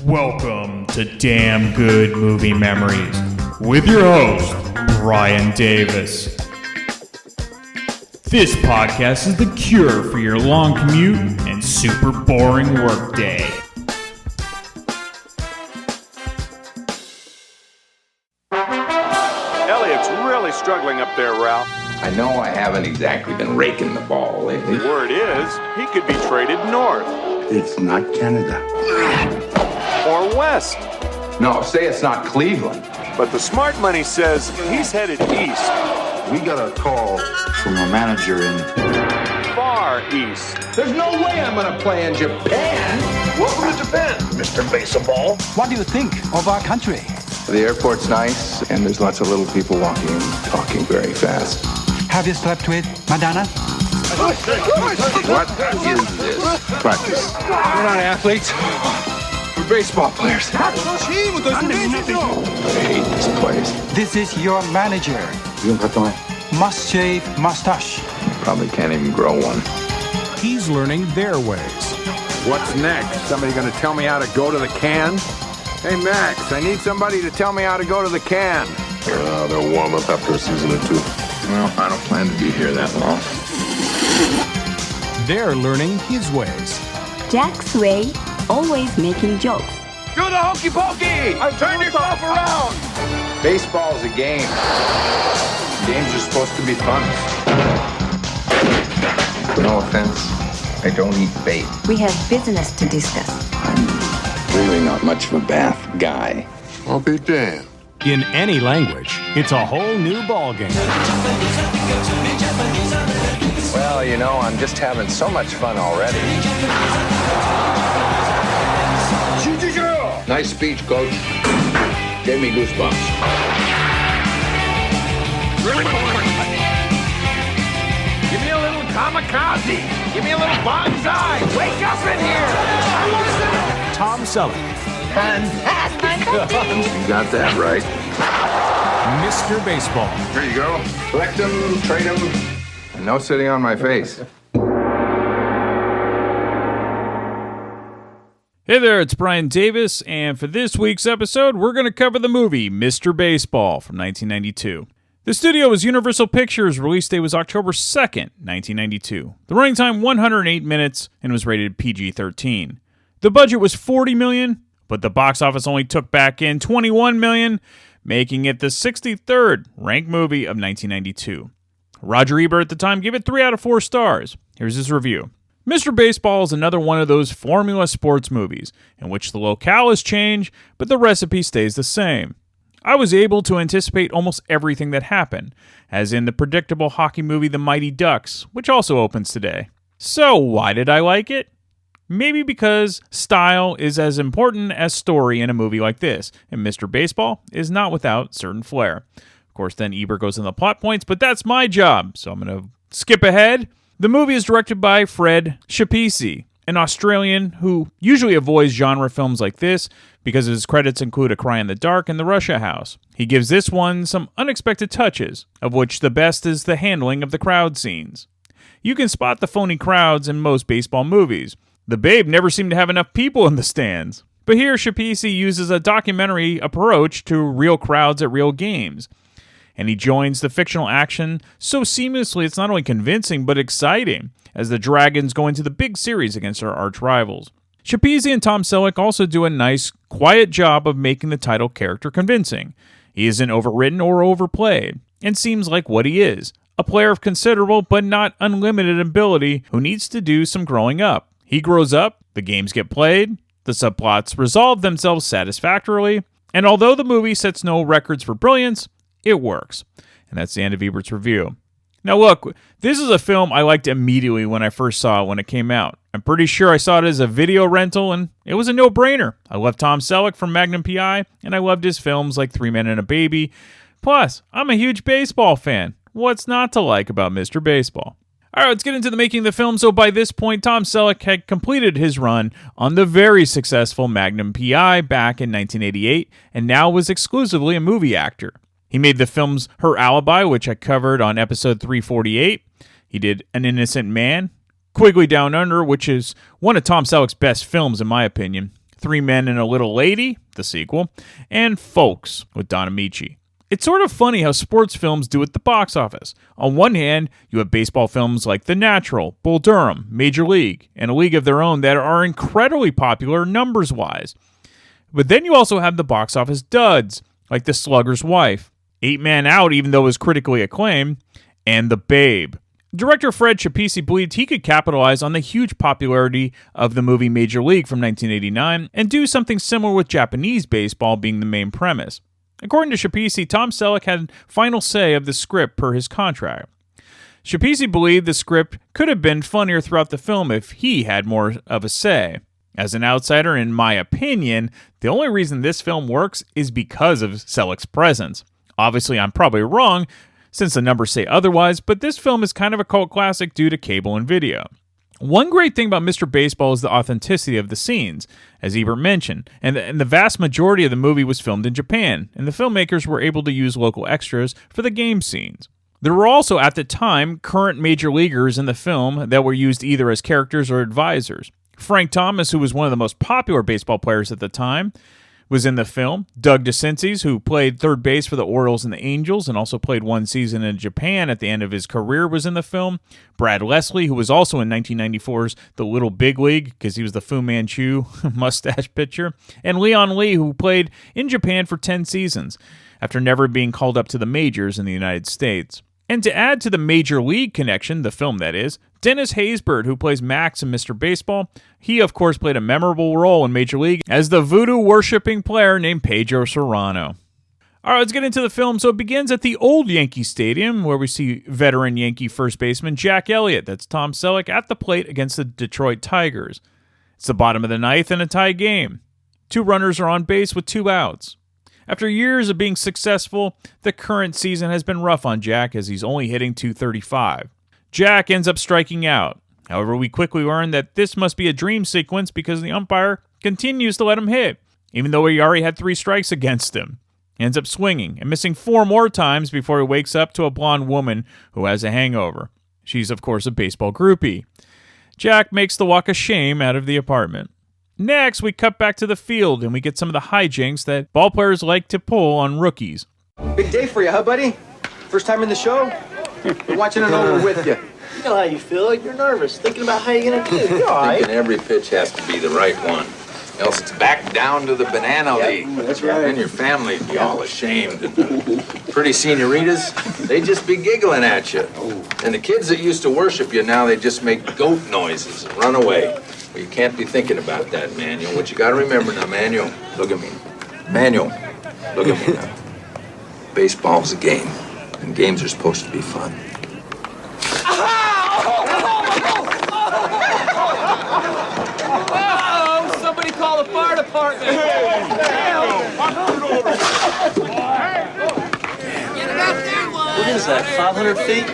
Welcome to Damn Good Movie Memories with your host, Brian Davis. This podcast is the cure for your long commute and super boring workday. Elliot's really struggling up there, Ralph. I know I haven't exactly been raking the ball lately. Word is, he could be traded north. It's not Canada. Or west. No, say it's not Cleveland. But the smart money says he's headed east. We got a call from a manager in Far east. There's no way I'm gonna play in Japan. Welcome to Japan, Mr. Baseball. What do you think of our country? The airport's nice, and there's lots of little people walking and talking very fast. Have you slept with Madonna? What is this? Practice. We're not athletes. We're baseball players. I hate this place. This is your manager. Must shave mustache. Probably can't even grow one. He's learning their ways. What's next? Somebody gonna tell me how to go to the can? Hey, Max, I need somebody to tell me how to go to the can. they'll warm up after a season or two. Well, I don't plan to be here that long. They're learning his ways. Jack's way, always making jokes. Do the hokey pokey! Turn yourself around! Baseball's a game. Games are supposed to be fun. No offense, I don't eat bait. We have business to discuss. I'm really not much of a bath guy. I'll be damned. In any language, it's a whole new ballgame. Well, you know, I'm just having so much fun already. Nice speech, Coach. Gave me goosebumps. Give me a little kamikaze! Give me a little bonsai! Wake up in here! Tom Selleck, You got that right. Mr. Baseball. Here you go. Collect them, trade them, and no sitting on my face. Hey there, it's Brian Davis, and for this week's episode, we're going to cover the movie Mr. Baseball from 1992. The studio was Universal Pictures. Release date was October 2nd, 1992. The running time, 108 minutes, and was rated PG-13. The budget was $40 million, but the box office only took back in $21 million, making it the 63rd ranked movie of 1992. Roger Ebert at the time gave it 3 out of 4 stars. Here's his review. Mr. Baseball is another one of those formula sports movies in which the locales change, but the recipe stays the same. I was able to anticipate almost everything that happened, as in the predictable hockey movie The Mighty Ducks, which also opens today. So why did I like it? Maybe because style is as important as story in a movie like this, and Mr. Baseball is not without certain flair. Of course, then Ebert goes into the plot points, but that's my job, so I'm going to skip ahead. The movie is directed by Fred Schepisi, an Australian who usually avoids genre films like this because his credits include A Cry in the Dark and The Russia House. He gives this one some unexpected touches, of which the best is the handling of the crowd scenes. You can spot the phony crowds in most baseball movies. The Babe never seemed to have enough people in the stands. But here, Schepisi uses a documentary approach to real crowds at real games. And he joins the fictional action so seamlessly it's not only convincing, but exciting, as the Dragons go into the big series against their arch rivals. Schepisi and Tom Selleck also do a nice, quiet job of making the title character convincing. He isn't overwritten or overplayed, and seems like what he is, a player of considerable but not unlimited ability who needs to do some growing up. He grows up, the games get played, the subplots resolve themselves satisfactorily, and although the movie sets no records for brilliance, it works. And that's the end of Ebert's review. Now look, this is a film I liked immediately when I first saw it when it came out. I'm pretty sure I saw it as a video rental, and it was a no-brainer. I love Tom Selleck from Magnum P.I., and I loved his films like 3 Men and a Baby. Plus, I'm a huge baseball fan. What's not to like about Mr. Baseball? All right, let's get into the making of the film. So by this point, Tom Selleck had completed his run on the very successful Magnum P.I. back in 1988, and now was exclusively a movie actor. He made the films Her Alibi, which I covered on episode 348. He did An Innocent Man, Quigley Down Under, which is one of Tom Selleck's best films in my opinion, Three Men and a Little Lady, the sequel, and Folks with Don Amici. It's sort of funny how sports films do at the box office. On one hand, you have baseball films like The Natural, Bull Durham, Major League, and A League of Their Own that are incredibly popular numbers-wise. But then you also have the box office duds, like The Slugger's Wife, 8 Man Out, even though it was critically acclaimed, and The Babe. Director Fred Schapisi believed he could capitalize on the huge popularity of the movie Major League from 1989 and do something similar with Japanese baseball being the main premise. According to Schapisi, Tom Selleck had final say of the script per his contract. Schapisi believed the script could have been funnier throughout the film if he had more of a say. As an outsider, in my opinion, the only reason this film works is because of Selleck's presence. Obviously, I'm probably wrong, since the numbers say otherwise, but this film is kind of a cult classic due to cable and video. One great thing about Mr. Baseball is the authenticity of the scenes, as Ebert mentioned, and the vast majority of the movie was filmed in Japan, and the filmmakers were able to use local extras for the game scenes. There were also, at the time, current major leaguers in the film that were used either as characters or advisors. Frank Thomas, who was one of the most popular baseball players at the time, was in the film. Doug DeCinces, who played third base for the Orioles and the Angels and also played one season in Japan at the end of his career, was in the film. Brad Leslie, who was also in 1994's The Little Big League, because he was the Fu Manchu mustache pitcher. And Leon Lee, who played in Japan for 10 seasons, after never being called up to the majors in the United States. And to add to the Major League connection, the film that is, Dennis Haysbert, who plays Max in Mr. Baseball, he of course played a memorable role in Major League as the voodoo-worshipping player named Pedro Serrano. All right, let's get into the film. So it begins at the old Yankee Stadium, where we see veteran Yankee first baseman Jack Elliott, that's Tom Selleck, at the plate against the Detroit Tigers. It's the bottom of the ninth and a tie game. 2 runners are on base with 2 outs. After years of being successful, the current season has been rough on Jack as he's only hitting .235. Jack ends up striking out. However, we quickly learn that this must be a dream sequence because the umpire continues to let him hit, even though he already had 3 strikes against him. He ends up swinging and missing 4 more times before he wakes up to a blonde woman who has a hangover. She's, of course, a baseball groupie. Jack makes the walk of shame out of the apartment. Next, we cut back to the field and we get some of the hijinks that ballplayers like to pull on rookies. Big day for you, huh, buddy? First time in the show? We're watching it over with you. You know how you feel, like you're nervous, thinking about how you're gonna do it. You're all right. Thinking every pitch has to be the right one. Else it's back down to the banana league. That's right. And your family would be all ashamed. And pretty senoritas, they'd just be giggling at you. And the kids that used to worship you, now they just make goat noises and run away. Well, you can't be thinking about that, Manuel. What you gotta remember now, Manuel, look at me. Manuel, look at me now. Baseball's a game, and games are supposed to be fun. Oh, somebody call the fire department. Get it out there, one. What is that, 500 feet?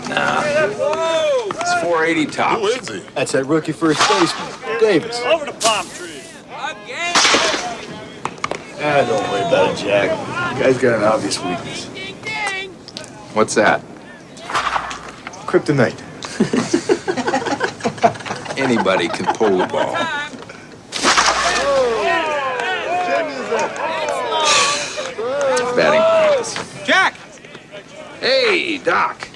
Nah, it's 480 tops. Who is he? That's that rookie first baseman, Davis. Over the palm tree. Again. Don't worry about it, Jack. The guy's got an obvious weakness. What's that? Kryptonite. Anybody can pull the ball. Batting practice. Jack! Hey, Doc.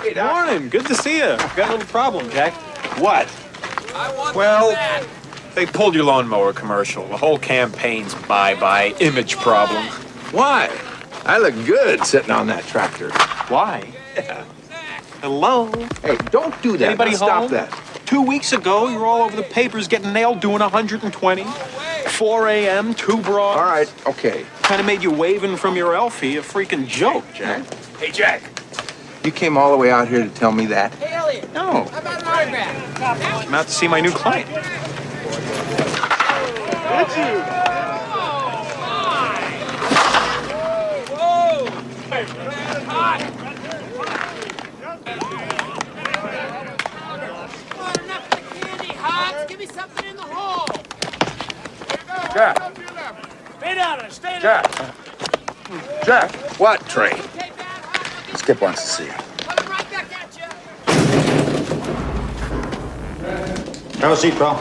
Hey, Doc. Morning. Good to see you. Got a little problem, Jack. What? Well, they pulled your lawnmower commercial. The whole campaign's bye-bye image problem. Why? I look good sitting on that tractor. Why? Yeah. Hello? Hey, don't do that. Anybody Now, stop home? that. 2 weeks ago, you were all over the papers getting nailed doing 120. 4 a.m., 2 broads. All right, okay. Kind of made you waving from your Elfie a freaking joke, Jack. Hey, Jack. You came all the way out here to tell me that? Hey, Elliot. No. How about an autograph? I'm out to see my new client. That's you. Whoa. Hey, hot. Enough of the candy, Hots. Give me something in the hole. Jack. Stay down there. Stay Jack. Jack. What, Trey? Skip wants to see you. Coming right back at you. Have a seat, pal.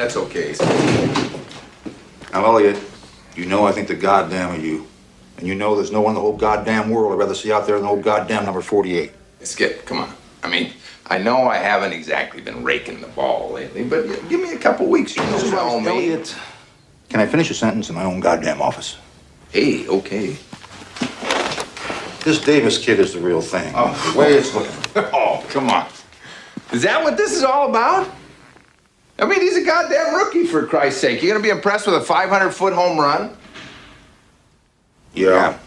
That's okay. Now, Elliot, you know I think the goddamn of you. And you know there's no one in the whole goddamn world I'd rather see out there than the whole goddamn number 48. Skip, come on. I mean, I know I haven't exactly been raking the ball lately, but give me a couple weeks. You know me. Elliot, can I finish a sentence in my own goddamn office? Hey, okay. This Davis kid is the real thing. Oh, the way it's looking. Oh, come on. Is that what this is all about? I mean, he's a goddamn rookie, for Christ's sake. You're gonna be impressed with a 500-foot home run? Yeah.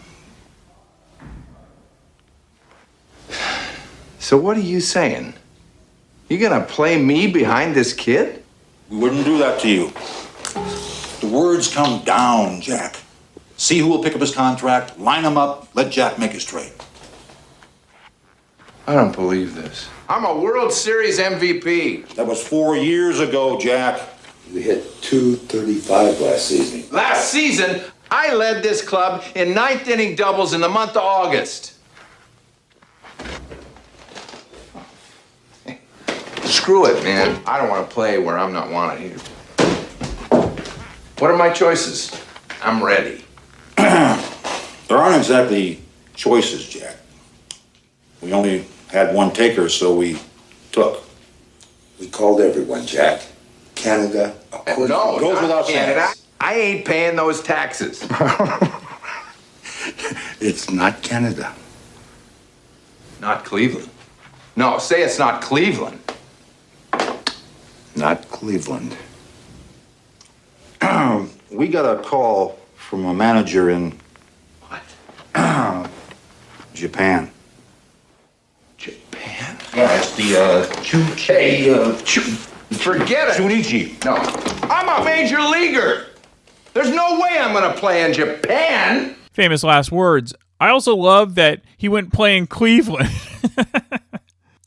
So what are you saying? You gonna play me behind this kid? We wouldn't do that to you. The words come down, Jack. See who will pick up his contract, line him up, let Jack make his trade. I don't believe this. I'm a World Series MVP. That was 4 years ago, Jack. We hit 235 last season. Last season, I led this club in ninth inning doubles in the month of August. Screw it, man. I don't want to play where I'm not wanted here. What are my choices? I'm ready. There aren't exactly choices, Jack. We only had one taker, so we took. We called everyone, Jack. Canada, of course. No, goes not without Canada. saying. I ain't paying those taxes. It's not Canada. Not Cleveland. No, say it's not Cleveland. Not Cleveland. We got a call from a manager in... What? Japan. Japan? Yeah, it's the, Forget it. Chunichi. No. I'm a major leaguer. There's no way I'm going to play in Japan. Famous last words. I also love that he went play in Cleveland.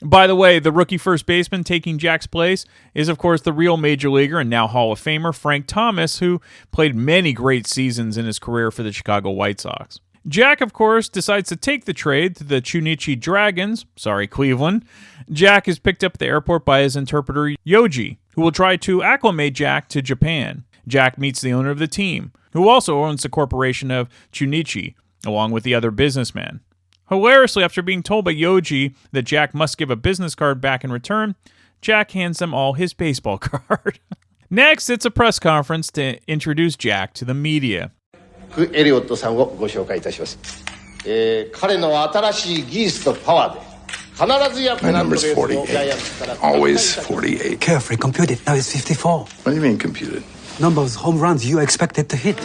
By the way, the rookie first baseman taking Jack's place is, of course, the real major leaguer and now Hall of Famer Frank Thomas, who played many great seasons in his career for the Chicago White Sox. Jack, of course, decides to take the trade to the Chunichi Dragons, Cleveland. Jack is picked up at the airport by his interpreter, Yoji, who will try to acclimate Jack to Japan. Jack meets the owner of the team, who also owns the corporation of Chunichi, along with the other businessmen. Hilariously, after being told by Yoji that Jack must give a business card back in return, Jack hands them all his baseball card. Next, it's a press conference to introduce Jack to the media. エリオットさんをご紹介いたします。彼の新しい技術とパワーで必ずやペナントレースをジャイアンツから Always 48. Carefully computed. Now it's 54. What do you mean computed? Number of home runs you expected to hit.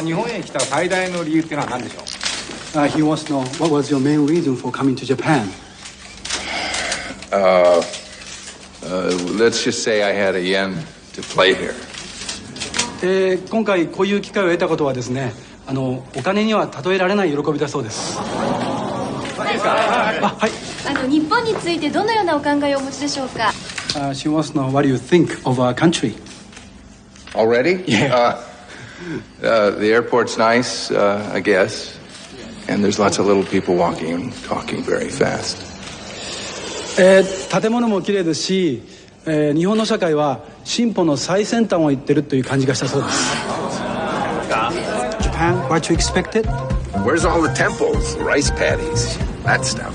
日本へ来た最大の理由ってのは何でしょう? He wants to know what was your main reason for coming to Japan. Let's just say I had a yen to play here. 今回こういう機会を得たことはですね、お金には例えられない喜びだそうです。はい。日本についてどのようなお考えをお持ちでしょうか? She wants to know what do you think of our country. Already? Yeah. The airport's nice, I guess. And there's lots of little people walking and talking very fast. 建物も綺麗ですし、日本の社会は進歩の最先端を行ってるという感じがしたそうです。Japan, what you expected? Where's all the temples, the rice paddies, that stuff?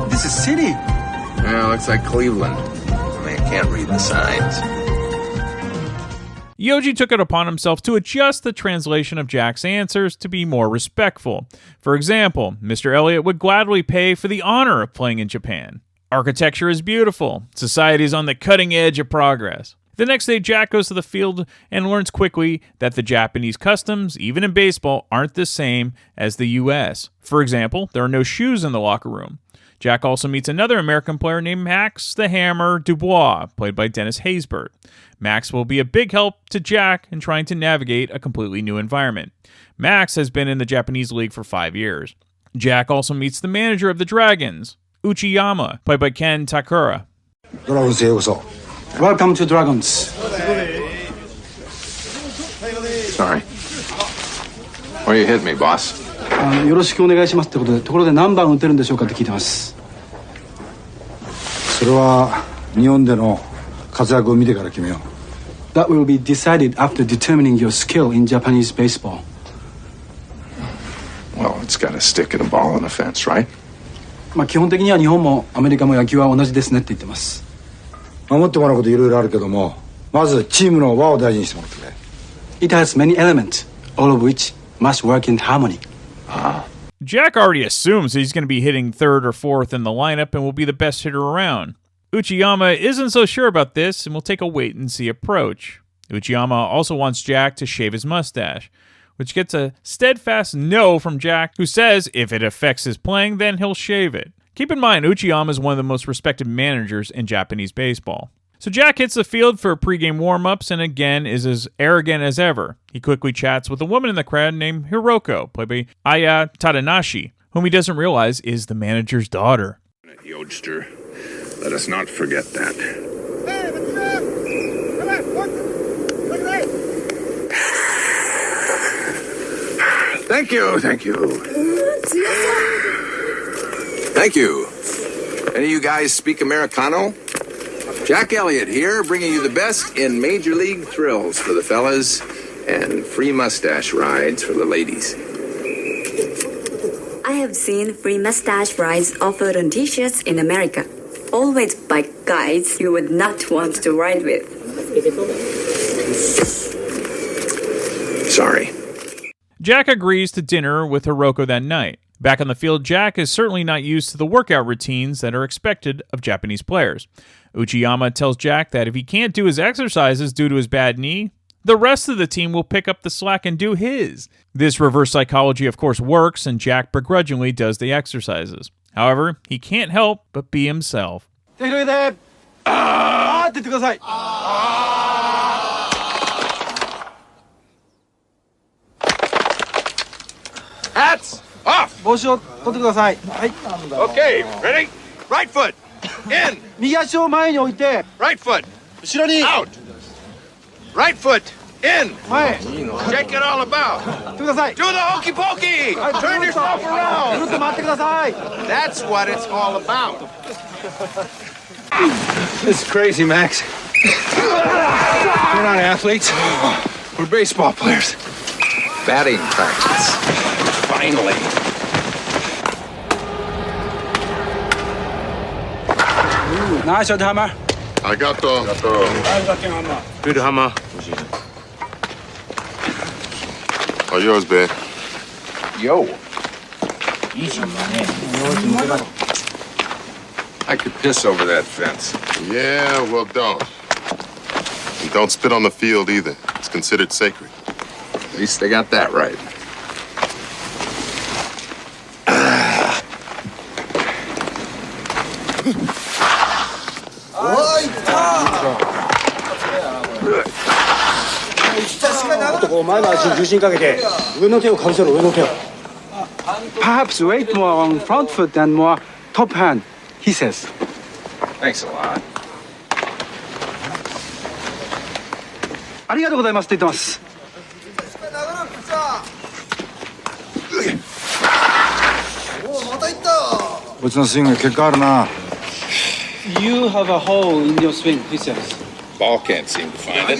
This is city. Yeah, looks like Cleveland. I mean, I can't read the signs. Yoji took it upon himself to adjust the translation of Jack's answers to be more respectful. For example, Mr. Elliot would gladly pay for the honor of playing in Japan. Architecture is beautiful. Society is on the cutting edge of progress. The next day, Jack goes to the field and learns quickly that the Japanese customs, even in baseball, aren't the same as the U.S. For example, there are no shoes in the locker room. Jack also meets another American player named Max the Hammer Dubois, played by Dennis Haysbert. Max will be a big help to Jack in trying to navigate a completely new environment. Max has been in the Japanese league for 5 years. Jack also meets the manager of the Dragons, Uchiyama, played by Ken Takakura. Welcome to Dragons. Sorry. Where you hit me, boss? よろしくお願いしますってことで、ところで何番打てるんでしょうかって聞いてます。それは日本での活躍を見てから決めよう。That will be decided after determining your skill in Japanese baseball. Well, it's got a stick and a ball and a fence, right? まあ基本的には日本もアメリカも野球は同じですねって言ってます。守ってもらうこといろいろあるけども、まずチームの輪を大事にしてもらってくれ。It has many elements, all of which must work in harmony. Jack already assumes he's going to be hitting third or fourth in the lineup and will be the best hitter around. Uchiyama isn't so sure about this and will take a wait-and-see approach. Uchiyama also wants Jack to shave his mustache, which gets a steadfast no from Jack, who says if it affects his playing, then he'll shave it. Keep in mind, Uchiyama is one of the most respected managers in Japanese baseball. So Jack hits the field for pregame warm-ups and again is as arrogant as ever. He quickly chats with a woman in the crowd named Hiroko, played by Aya Takanashi, whom he doesn't realize is the manager's daughter. Youngster, let us not forget that. Thank you. Thank you. Any of you guys speak Americano? Jack Elliott here, bringing you the best in Major League thrills for the fellas and free mustache rides for the ladies. I have seen free mustache rides offered on t-shirts in America. Always by guys you would not want to ride with. Sorry. Jack agrees to dinner with Hiroko that night. Back on the field, Jack is certainly not used to the workout routines that are expected of Japanese players. Uchiyama tells Jack that if he can't do his exercises due to his bad knee, the rest of the team will pick up the slack and do his. This reverse psychology, of course, works, and Jack begrudgingly does the exercises. However, he can't help but be himself. Hats off! Okay, ready? Right foot. In. Right foot. Out. Right foot. In. Check it all about. Do the hokey pokey. Turn yourself around. That's what it's all about. This is crazy, Max. We're not athletes. We're baseball players. Batting practice. Finally. Nice hammer. Arigato. Good hammer. All yours, babe. Yo. I could piss over that fence. Yeah, well, don't. And don't spit on the field either. It's considered sacred. At least they got that right. Perhaps weight more on front foot and more top hand, he says. Thanks a lot. ありがとうございますって言ってます。こいつのスイング結果あるな。You have a hole in your swing, he says. Ball can't seem to find it.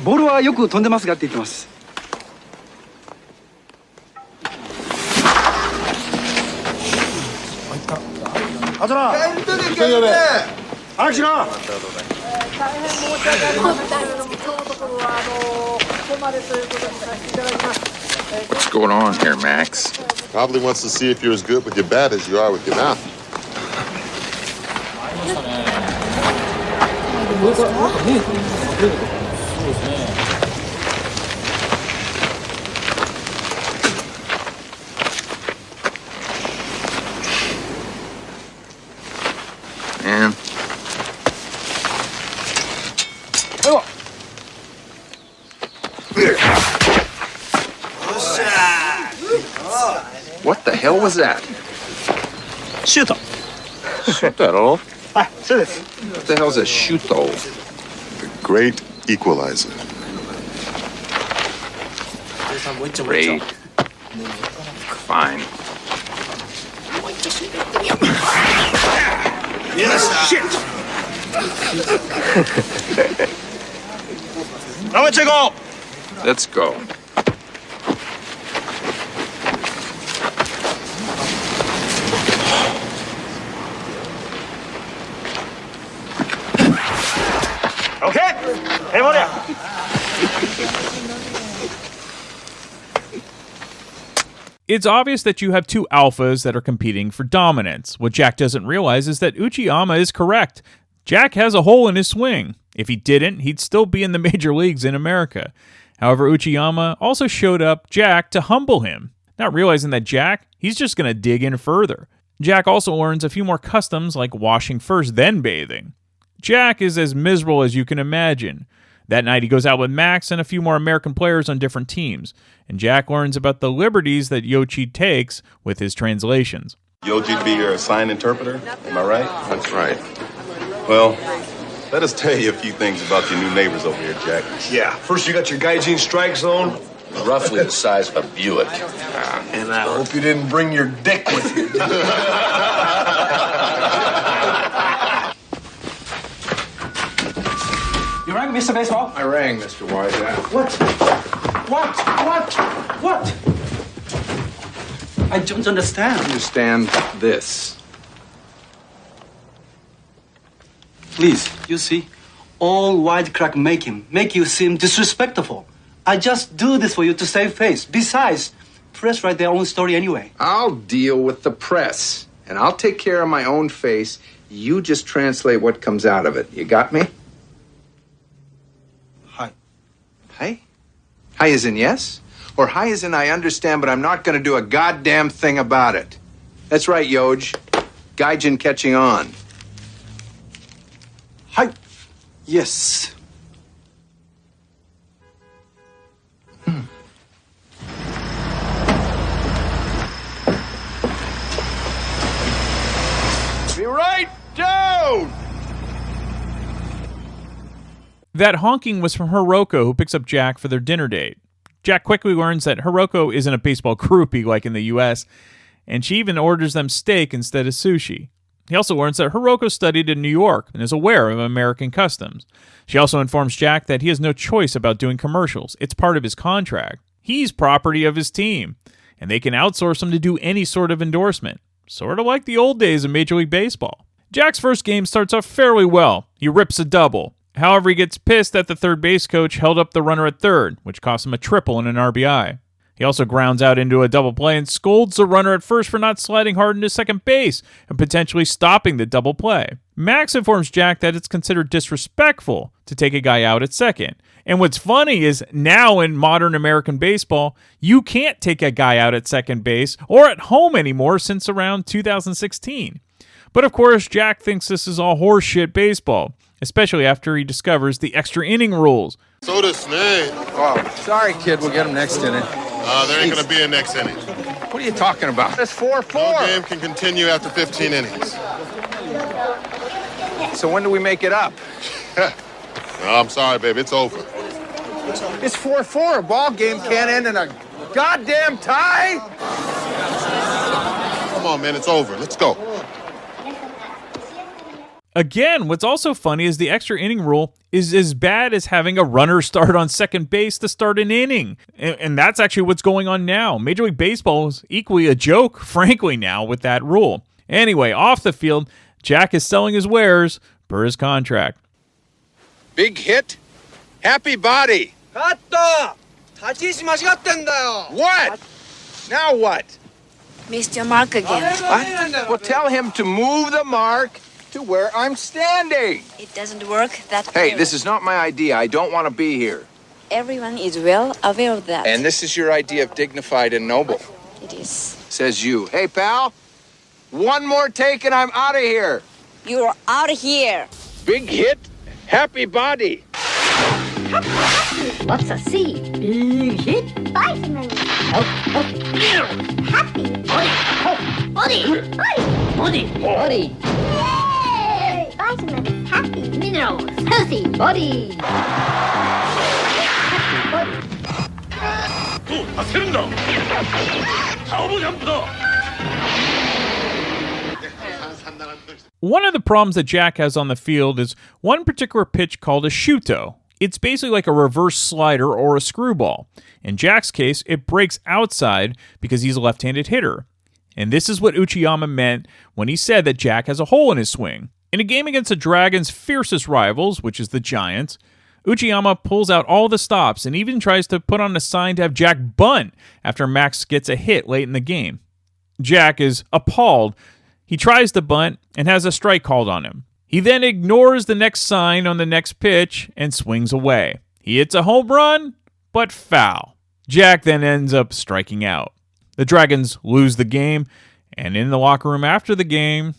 ボールはよく飛んでますがって言ってます。あとな。早くしろ。大変申し訳ありませんけれども、今日のところはここまでということにさせていただきます。What's going on here, Max? Probably wants to see if you're as good with your bat as you are with your mouth. Man. What the hell was that? Shooter. Shooter? What the hell's a shooter? The great equalizer. Great. Fine. Shit! Let's go. Okay. Hey, what up? It's obvious that you have two alphas that are competing for dominance. What Jack doesn't realize is that Uchiyama is correct. Jack has a hole in his swing. If he didn't, he'd still be in the major leagues in America. However, Uchiyama also showed up Jack to humble him, not realizing that Jack, he's just going to dig in further. Jack also learns a few more customs like washing first, then bathing. Jack is as miserable as you can imagine. That night he goes out with Max and a few more American players on different teams, and Jack learns about the liberties that Yoichi takes with his translations. Yoji to be your sign interpreter, am I right? That's right. Well, let us tell you a few things about your new neighbors over here, Jack. Yeah, first you got your Gaijin strike zone. Roughly the size of a Buick. And I hope you didn't bring your dick with you. You rang, Mr. Baseball? I rang, Mr. Wise. What? I don't understand. Understand this. Please, you see, all white crack make you seem disrespectful. I just do this for you to save face. Besides, press write their own story anyway. I'll deal with the press, and I'll take care of my own face. You just translate what comes out of it. You got me? Hi. Hi? Hi as in yes? Or hi as in I understand, but I'm not going to do a goddamn thing about it. That's right, Yoj. Gaijin catching on. Hi. Yes. Be right down! That honking was from Hiroko, who picks up Jack for their dinner date. Jack quickly learns that Hiroko isn't a baseball groupie like in the US, and she even orders them steak instead of sushi. He also learns that Hiroko studied in New York and is aware of American customs. She also informs Jack that he has no choice about doing commercials. It's part of his contract. He's property of his team, and they can outsource him to do any sort of endorsement. Sort of like the old days of Major League Baseball. Jack's first game starts off fairly well. He rips a double. However, he gets pissed that the third base coach held up the runner at third, which cost him a triple and an RBI. He also grounds out into a double play and scolds the runner at first for not sliding hard into second base and potentially stopping the double play. Max informs Jack that it's considered disrespectful to take a guy out at second. And what's funny is now in modern American baseball, you can't take a guy out at second base or at home anymore since around 2016. But of course, Jack thinks this is all horseshit baseball, especially after he discovers the extra inning rules. So does Snake. Oh, sorry, kid. We'll get him next inning. There ain't gonna be a next inning. What are you talking about? It's 4-4. No game can continue after 15 innings. So when do we make it up? No, I'm sorry, baby. It's over. It's 4-4. A ball game can't end in a goddamn tie. Come on, man. It's over. Let's go. Again, what's also funny is the extra inning rule is as bad as having a runner start on second base to start an inning. And that's actually what's going on now. Major League Baseball is equally a joke, frankly, now with that rule. Anyway, off the field, Jack is selling his wares per his contract. Big hit? Happy body. What? Now what? Missed your mark again. What? Well, tell him to move the mark to where I'm standing. It doesn't work that way. Hey, this is not my idea. I don't want to be here. Everyone is well aware of that. And this is your idea of dignified and noble. It is. Says you. Hey, pal, one more take and I'm out of here. You're out of here. Big hit, happy body. What's a C? Big hit, vitamin. Happy body. Yay! Vitamins, happy minerals, healthy body. Happy body. 焦るんだ。顔もジャンプだ。One of the problems that Jack has on the field is one particular pitch called a shuto. It's basically like a reverse slider or a screwball. In Jack's case, it breaks outside because he's a left-handed hitter. And this is what Uchiyama meant when he said that Jack has a hole in his swing. In a game against the Dragons' fiercest rivals, which is the Giants, Uchiyama pulls out all the stops and even tries to put on a sign to have Jack bunt after Max gets a hit late in the game. Jack is appalled. He tries to bunt and has a strike called on him. He then ignores the next sign on the next pitch and swings away. He hits a home run, but foul. Jack then ends up striking out. The Dragons lose the game, and in the locker room after the game...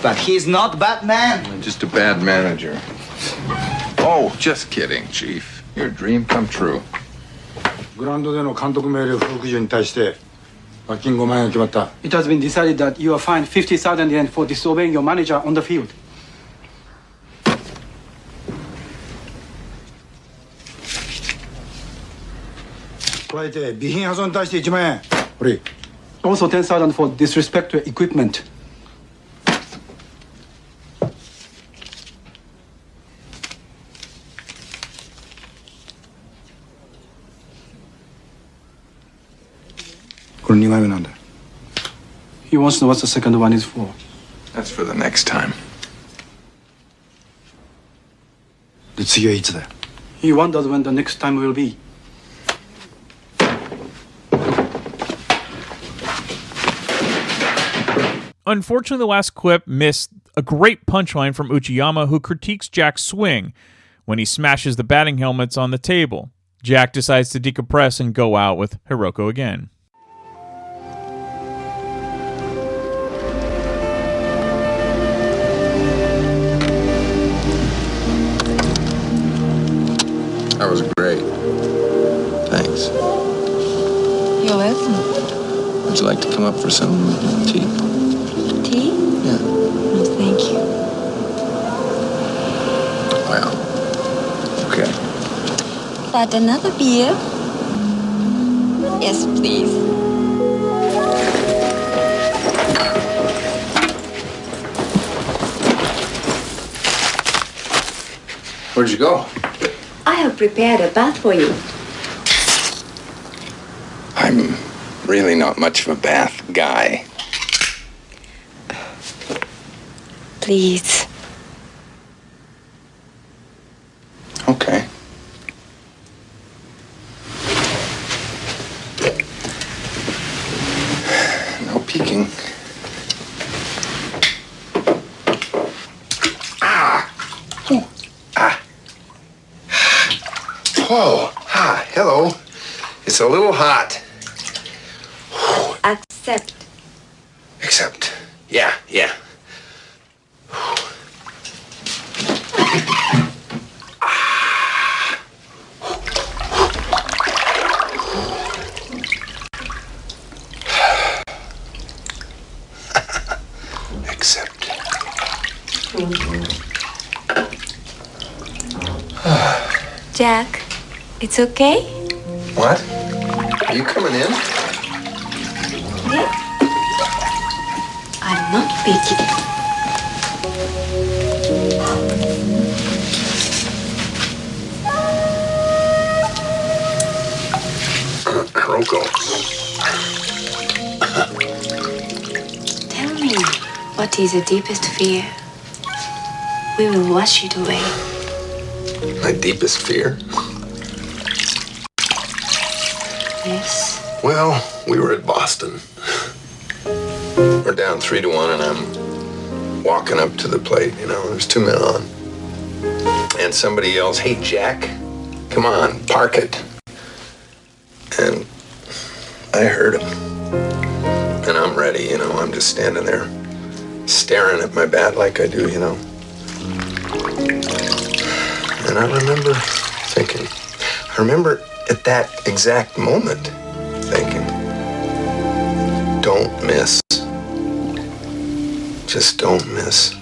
But he's not Batman. Just a bad manager. Oh, just kidding, Chief. Your dream come true. グラウンドでの監督命令不服従に対して罰金5万円が決まった。 It has been decided that you are fined 50,000 yen for disobeying your manager on the field. 加えて備品破損に対して1万円。これ。Also 10,000 for disrespect to equipment. これ2枚目なんだ。 He wants to know what the second one is for. That's for the next time. で次はいつだよ。 He wonders when the next time will be. Unfortunately, the last clip missed a great punchline from Uchiyama, who critiques Jack's swing when he smashes the batting helmets on the table. Jack decides to decompress and go out with Hiroko again. That was great. Thanks. You're welcome. Would you like to come up for some tea? Tea? Yeah. No, thank you. Well, okay. But another beer? Yes, please. Where'd you go? I have prepared a bath for you. I'm really not much of a bath guy. Please. Okay. No peeking. Oh, hello. It's a little hot. Accept. Except, yeah. Except. Jack, it's okay? What? Are you coming in? Yeah. I'm not peeking. Croco. Tell me, what is your deepest fear? We will wash it away. My deepest fear? Yes. Well, we were at Boston. We're down 3-1, and I'm walking up to the plate. You know, there's 2 men on. And somebody yells, "Hey, Jack, come on, park it." And I heard him. And I'm ready, you know, I'm just standing there staring at my bat like I do, you know. And I remember thinking, at that exact moment thinking, don't miss. Just don't miss.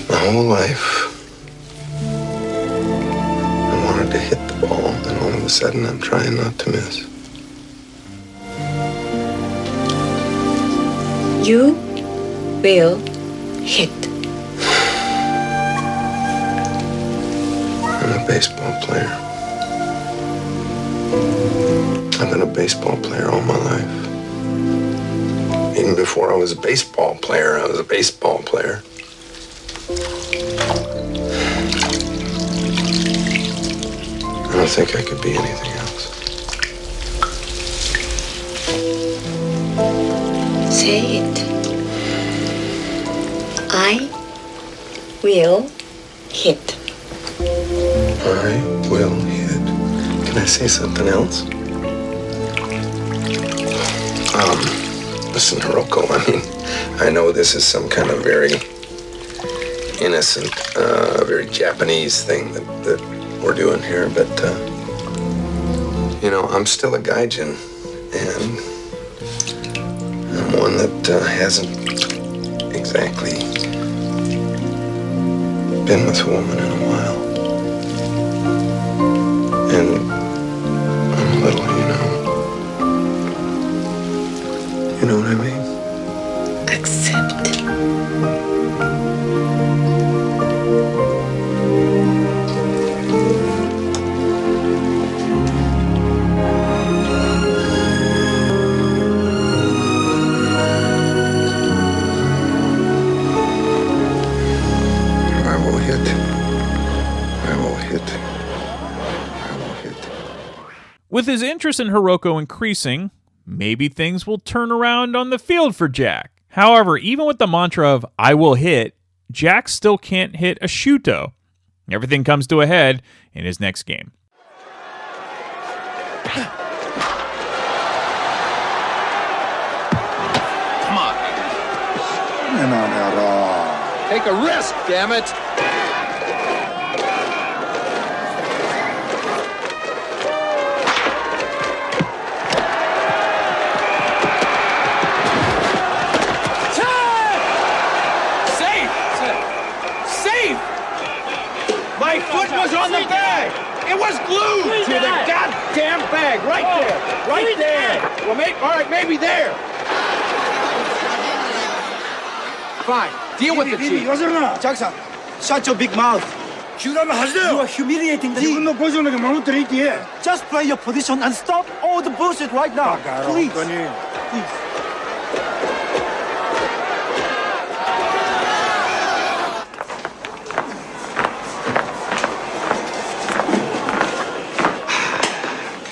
My whole life, I wanted to hit the ball, and all of a sudden I'm trying not to miss. You will hit. I'm a baseball player. I've been a baseball player all my life. Even before I was a baseball player, I was a baseball player. I don't think I could be anything else. Say it. I will hit. I will hit. Can I say something else? Listen, Hiroko, I mean, I know this is some kind of very innocent, very Japanese thing that we're doing here, but, you know, I'm still a gaijin, and I'm one that hasn't exactly been with a woman in a while. And I'm a little, you know what I mean? Accept. I will hit. I will hit. I will hit. With his interest in Hiroko increasing, maybe things will turn around on the field for Jack. However, even with the mantra of "I will hit," Jack still can't hit a shuto. Everything comes to a head in his next game. Come on. Take a risk, damn it. My foot was on the bag. It was glued to the goddamn bag. Right there. Right there. Well, all right, maybe there. Fine. Deal with the chief. Jackson, shut your big mouth. You are humiliating the team. Just play your position and stop all the bullshit right now. Please. Please.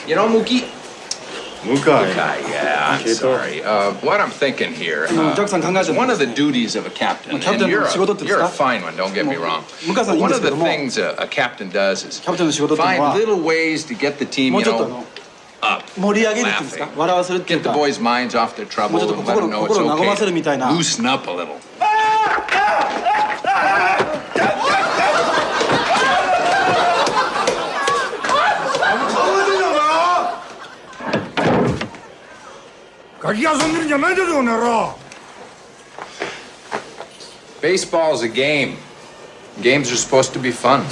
You know, Mukai, yeah, I'm sorry. What I'm thinking here, one of the duties of a captain, and you're a fine one, don't get me wrong. But one of the things a captain does is find little ways to get the team, you know, up, laughing. Get the boys' minds off their trouble and let them know it's okay. Loosen up a little. Baseball's a game. Games are supposed to be fun.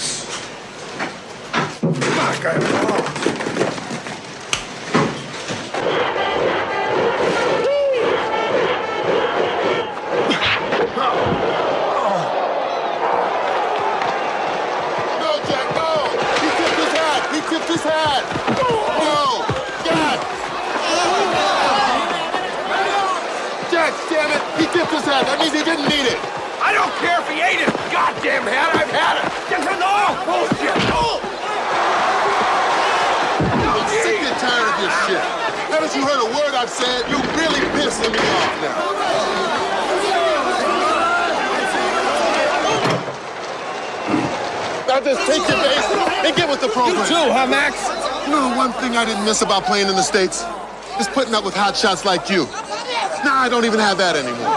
That means he didn't need it. I don't care if he ate it. Goddamn hat, I've had it. No, bullshit. I'm sick and tired of this shit. Now that you heard a word I've said, you really pissing me off now. Now just take your base and get with the program. You too, huh, Max? You know the one thing I didn't miss about playing in the States? Is putting up with hot shots like you. Now I don't even have that anymore.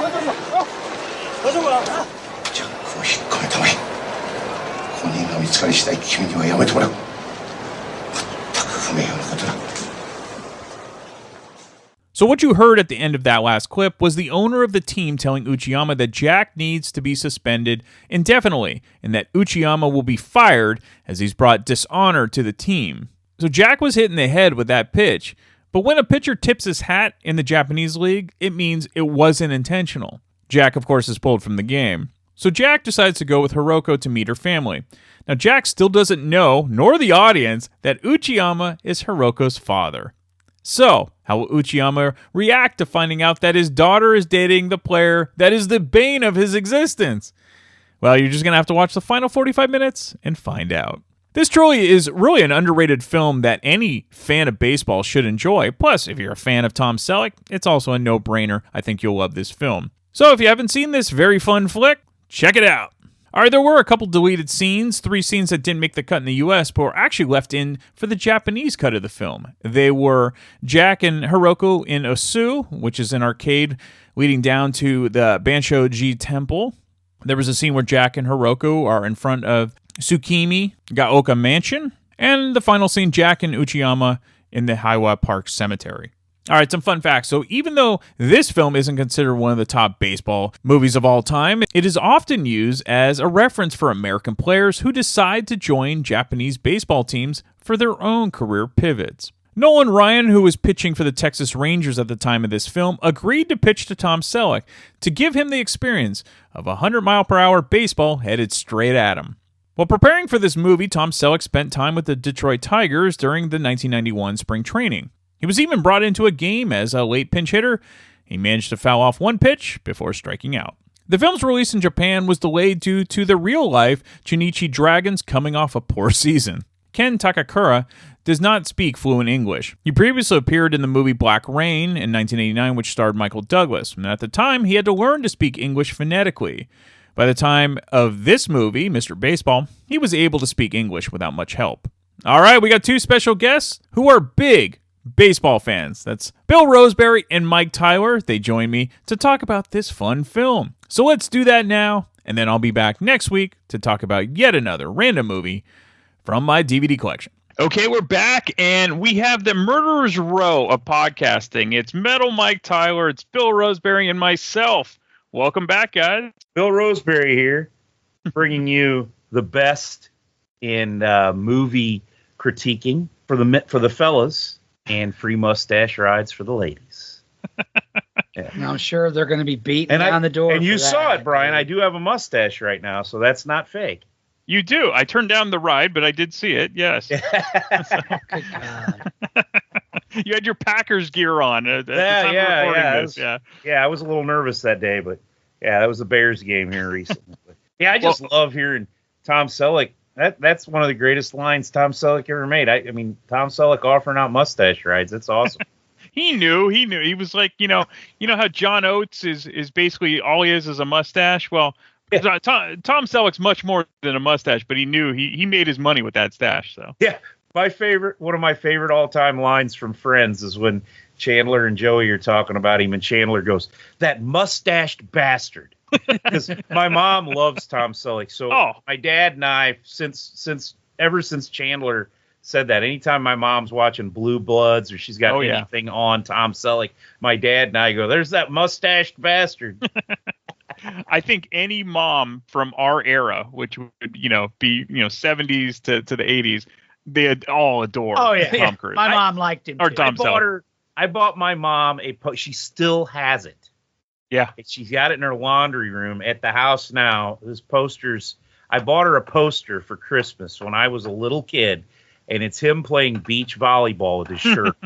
So what you heard at the end of that last clip was the owner of the team telling Uchiyama that Jack needs to be suspended indefinitely and that Uchiyama will be fired as he's brought dishonor to the team. So Jack was hit in the head with that pitch, But when a pitcher tips his hat in the Japanese league, it means it wasn't intentional. Jack, of course, is pulled from the game. So Jack decides to go with Hiroko to meet her family. Now, Jack still doesn't know, nor the audience, that Uchiyama is Hiroko's father. So, how will Uchiyama react to finding out that his daughter is dating the player that is the bane of his existence? Well, you're just going to have to watch the final 45 minutes and find out. This truly is really an underrated film that any fan of baseball should enjoy. Plus, if you're a fan of Tom Selleck, it's also a no-brainer. I think you'll love this film. So if you haven't seen this very fun flick, check it out. All right, there were a couple deleted scenes, 3 scenes that didn't make the cut in the U.S., but were actually left in for the Japanese cut of the film. They were Jack and Hiroko in Osu, which is an arcade leading down to the Banshoji Temple. There was a scene where Jack and Hiroko are in front of Tsukimi Gaoka Mansion. And the final scene, Jack and Uchiyama in the Haiwa Park Cemetery. All right, some fun facts. So even though this film isn't considered one of the top baseball movies of all time, it is often used as a reference for American players who decide to join Japanese baseball teams for their own career pivots. Nolan Ryan, who was pitching for the Texas Rangers at the time of this film, agreed to pitch to Tom Selleck to give him the experience of 100-mile-per-hour baseball headed straight at him. While preparing for this movie, Tom Selleck spent time with the Detroit Tigers during the 1991 spring training. He was even brought into a game as a late pinch hitter. He managed to foul off 1 pitch before striking out. The film's release in Japan was delayed due to the real-life Chunichi Dragons coming off a poor season. Ken Takakura does not speak fluent English. He previously appeared in the movie Black Rain in 1989, which starred Michael Douglas, and at the time he had to learn to speak English phonetically. By the time of this movie, Mr. Baseball, he was able to speak English without much help. All right, we got 2 special guests who are big baseball fans. That's Bill Roseberry and Mike Tyler. They join me to talk about this fun film. So let's do that now, and then I'll be back next week to talk about yet another random movie from my DVD collection. Okay, we're back, and we have the murderer's row of podcasting. It's Metal Mike Tyler, it's Bill Roseberry, and myself. Welcome back, guys. Bill Roseberry here, bringing you the best in movie critiquing for the fellas and free mustache rides for the ladies. Yeah. I'm sure they're going to be beating down the door. And you saw it, Brian. I do have a mustache right now, so that's not fake. You do. I turned down the ride, but I did see it. Yes. Good God. You had your Packers gear on at the time of recording this. Yeah, I was a little nervous that day, but yeah, that was the Bears game here recently. Yeah, I just love hearing Tom Selleck. That's one of the greatest lines Tom Selleck ever made. I mean, Tom Selleck offering out mustache rides. That's awesome. He knew. He was like, you know how John Oates is basically all he is a mustache. Well, Tom Selleck's much more than a mustache, but he knew he made his money with that stash. So yeah, one of my favorite all-time lines from Friends is when Chandler and Joey are talking about him, and Chandler goes, "That mustached bastard." Because my mom loves Tom Selleck, so my dad and I, ever since Chandler said that, anytime my mom's watching Blue Bloods or she's got anything on Tom Selleck, my dad and I go, "There's that mustached bastard." I think any mom from our era, which would be 70s to the 80s, they all adore Tom Cruise. My mom liked him or too. Tom Selleck. I bought my mom she still has it. Yeah. She's got it in her laundry room at the house now. This posters. I bought her a poster for Christmas when I was a little kid, and it's him playing beach volleyball with his shirt.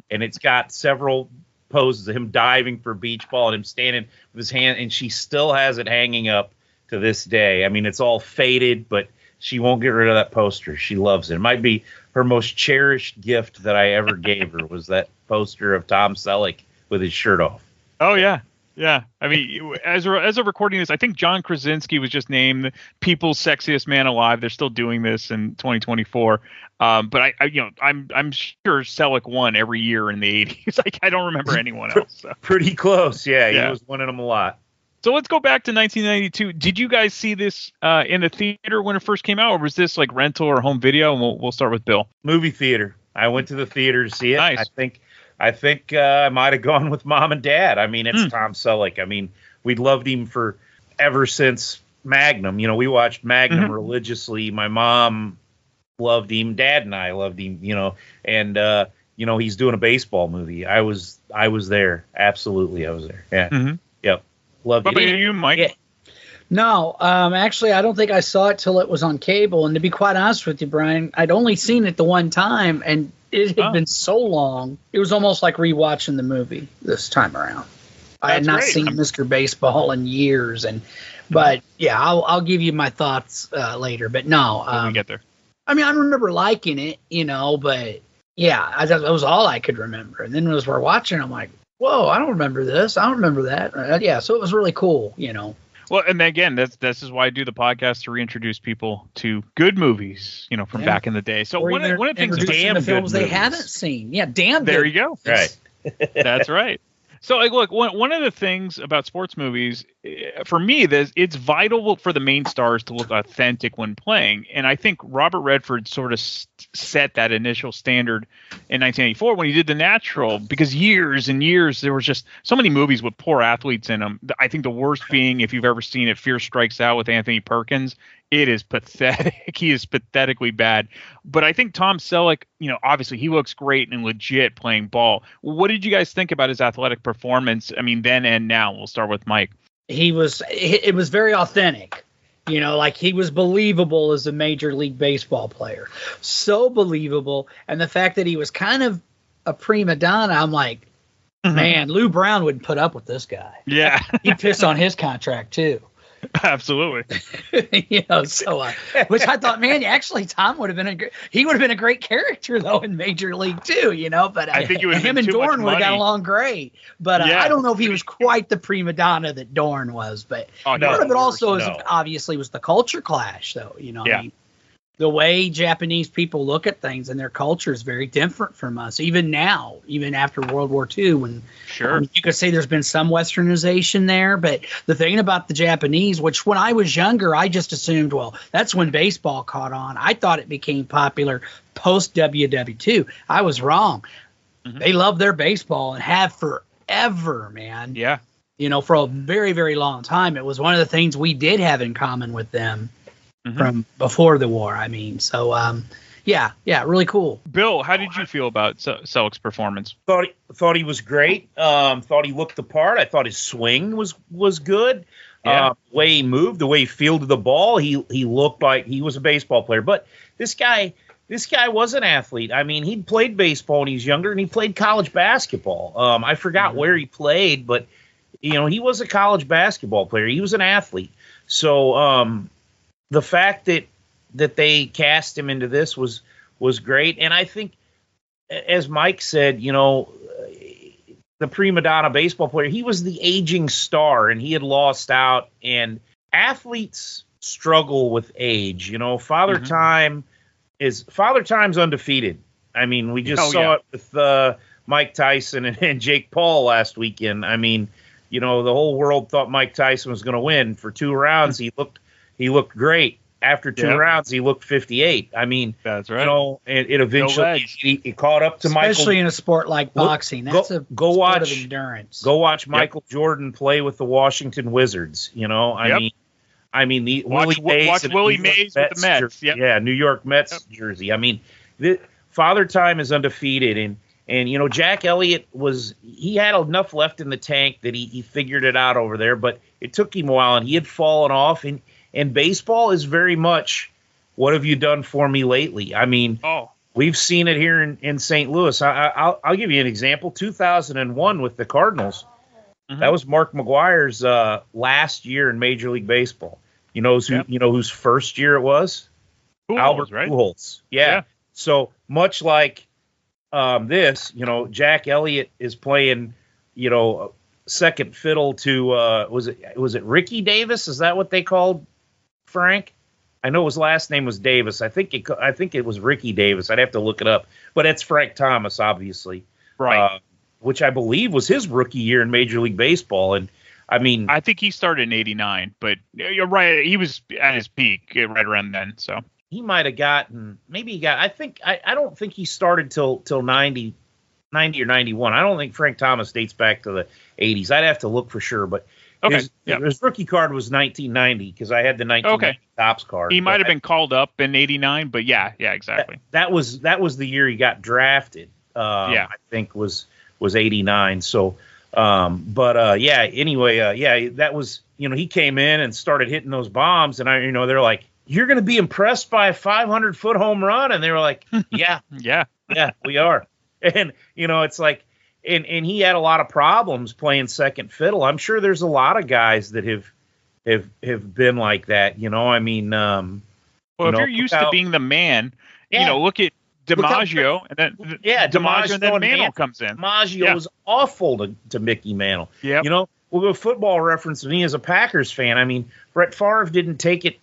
And it's got several poses of him diving for beach ball and him standing with his hand, and she still has it hanging up to this day. I mean, it's all faded, but she won't get rid of that poster. She loves it. It might be her most cherished gift that I ever gave her was that poster of Tom Selleck with his shirt off. Oh, yeah. Yeah. I mean, as of recording this, I think John Krasinski was just named People's Sexiest Man Alive. They're still doing this in 2024. But I'm sure Selleck won every year in the 80s. I don't remember anyone else. So. Pretty close. Yeah, he was winning them a lot. So let's go back to 1992. Did you guys see this in the theater when it first came out, or was this like rental or home video? And we'll start with Bill. Movie theater. I went to the theater to see it. Nice. I think I might have gone with Mom and Dad. I mean, it's Tom Selleck. I mean, we loved him ever since Magnum. We watched Magnum religiously. My mom loved him. Dad and I loved him, and he's doing a baseball movie. I was there. Absolutely, I was there. Yeah. Mm-hmm. Yep. Love What about you, Mike? Yeah. No, actually, I don't think I saw it till it was on cable. And to be quite honest with you, Brian, I'd only seen it the one time, and it had been so long. It was almost like rewatching the movie this time around. I had not seen Mr. Baseball in years, but yeah, I'll give you my thoughts later. But no, when we get there. I mean, I remember liking it, but yeah, that was all I could remember. And then as we're watching, I'm like, whoa, I don't remember this. I don't remember that. Yeah, so it was really cool, Well, and again, this is why I do the podcast, to reintroduce people to good movies, from back in the day. So one of the things, damn the films they haven't seen. Yeah, damn. There you go. Right. That's right. So, look, one of the things about sports movies, for me, it's vital for the main stars to look authentic when playing. And I think Robert Redford sort of set that initial standard in 1984 when he did The Natural, because years and years, there was just so many movies with poor athletes in them. I think the worst being, if you've ever seen it, Fear Strikes Out with Anthony Perkins. It is pathetic. He is pathetically bad. But I think Tom Selleck, obviously he looks great and legit playing ball. What did you guys think about his athletic performance? I mean, then and now. We'll start with Mike. It was very authentic. Like he was believable as a Major League Baseball player. So believable. And the fact that he was kind of a prima donna, I'm like, man, Lou Brown wouldn't put up with this guy. Yeah. He'd piss on his contract too. Absolutely. Which I thought, man, actually Tom would have been a great character though in Major League too, but I think him and Dorn would have got along great. But I don't know if he was quite the prima donna that Dorn was, but part of it also obviously was the culture clash though, I mean, the way Japanese people look at things and their culture is very different from us, even now, even after World War II, when you could say there's been some westernization there. But the thing about the Japanese, which when I was younger, I just assumed, well, that's when baseball caught on. I thought it became popular post WW2. I was wrong. Mm-hmm. They love their baseball and have forever, man. Yeah. For a very, very long time. It was one of the things we did have in common with them. Mm-hmm. From before the war, I mean. So, yeah, really cool. Bill, how did you feel about Selleck's performance? Thought he was great. Thought he looked the part. I thought his swing was good. Yeah. The way he moved, the way he fielded the ball, he looked like he was a baseball player. But this guy was an athlete. I mean, he'd played baseball when he was younger, and he played college basketball. I forgot where he played, but he was a college basketball player. He was an athlete. So, the fact that they cast him into this was great. And I think, as Mike said, the prima donna baseball player, he was the aging star and he had lost out. And athletes struggle with age. Father Time's undefeated. I mean, we just saw it with Mike Tyson and Jake Paul last weekend. I mean, the whole world thought Mike Tyson was going to win. For 2 rounds, he looked great. After 2 rounds, he looked 58. I mean, that's right. It eventually he caught up to Michael. Especially in a sport like boxing, that's a sport of endurance. Go watch Michael Jordan play with the Washington Wizards. I mean, watch Willie Mays with the Mets. Yeah, New York Mets jersey. I mean, Father Time is undefeated, and Jack Elliott he had enough left in the tank that he figured it out over there, but it took him a while, and he had fallen off. And baseball is very much, what have you done for me lately? I mean, we've seen it here in St. Louis. I'll give you an example. 2001 with the Cardinals. Mm-hmm. That was Mark McGwire's last year in Major League Baseball. You know whose first year it was? Albert Pujols. Yeah. So much like this, Jack Elliott is playing, second fiddle to was it Ricky Davis? Is that what they called Frank? I know his last name was Davis. I think it was Ricky Davis. I'd have to look it up, but it's Frank Thomas, obviously, right? Which I believe was his rookie year in Major League Baseball. And I mean, I think he started in '89, but you're right. He was at his peak right around then. So he might have gotten. Maybe he got. I don't think he started till 90 or 91. I don't think Frank Thomas dates back to the 80s. I'd have to look for sure, but his rookie card was 1990 because I had the 1990 Topps card. He might have been called up in '89, but yeah, exactly. That was the year he got drafted. I think was 89. So, anyway, that was, he came in and started hitting those bombs, and they're like, "You're going to be impressed by a 500-foot home run," and they were like, "Yeah, we are." And it's like, and he had a lot of problems playing second fiddle. I'm sure there's a lot of guys that have been like that. I mean, well, if you're used to being the man, look at DiMaggio, and then DiMaggio, and then Mantle comes in. DiMaggio was awful to Mickey Mantle. Yeah, with a Football Reference, me as a Packers fan, I mean, Brett Favre didn't take it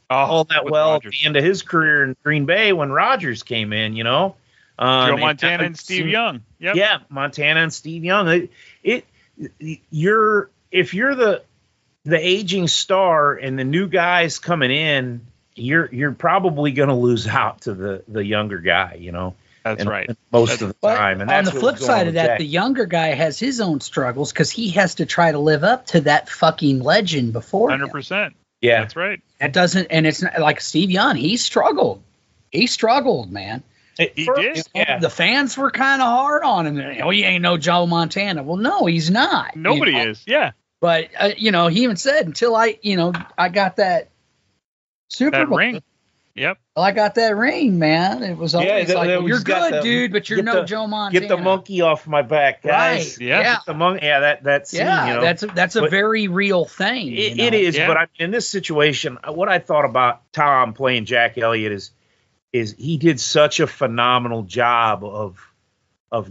all that well Rodgers. At the end of his career in Green Bay when Rodgers came in. Joe Montana and Steve Young. Yep. Yeah, Montana and Steve Young. If you're the aging star and the new guys coming in, you're probably going to lose out to the younger guy. That's right. Most of the time. And that's on the flip side of that, the younger guy has his own struggles because he has to try to live up to that fucking legend before 100%. Yeah, that's right. That doesn't, and it's not like Steve Young. He struggled. Man. He did. The fans were kind of hard on him. Oh, he ain't no Joe Montana. Well, no, he's not. Nobody is. Yeah. But he even said until I got that Super Bowl ring. Yep. Well, I got that ring, man. It was always you're good, dude, but you're no Joe Montana. Get the monkey off my back, guys. Right. Yeah. Get the monkey. Yeah, that scene, that's a very real thing. It is, but in this situation, what I thought about Tom playing Jack Elliott is he did such a phenomenal job of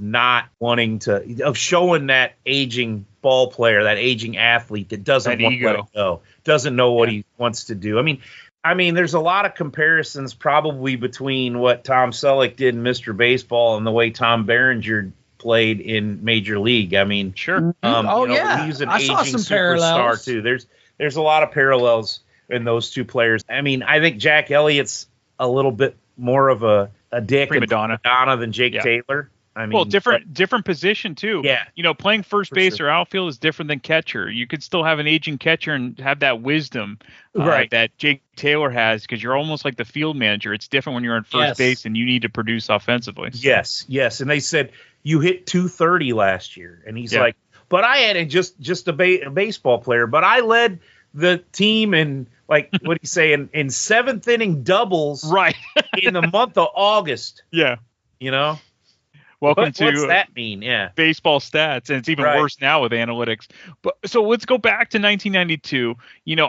not wanting of showing that aging ball player, that aging athlete that doesn't want to let it go, doesn't know what he wants to do. I mean, there's a lot of comparisons probably between what Tom Selleck did in Mr. Baseball and the way Tom Berenger played in Major League. I mean, sure. He's an aging superstar too. There's a lot of parallels in those two players. I mean, I think Jack Elliott's a little bit more of a dick prima donna than Jake Taylor. I mean, well, different position too. Yeah. Playing first base or outfield is different than catcher. You could still have an aging catcher and have that wisdom that Jake Taylor has, because you're almost like the field manager. It's different when you're on first base and you need to produce offensively. Yes. And they said you hit 230 last year, and he's like, but I had just a baseball player, but I led the team in what do you say in seventh inning doubles in the month of August. Yeah. Welcome to what's that mean? Yeah, baseball stats, and it's even worse now with analytics. But so let's go back to 1992.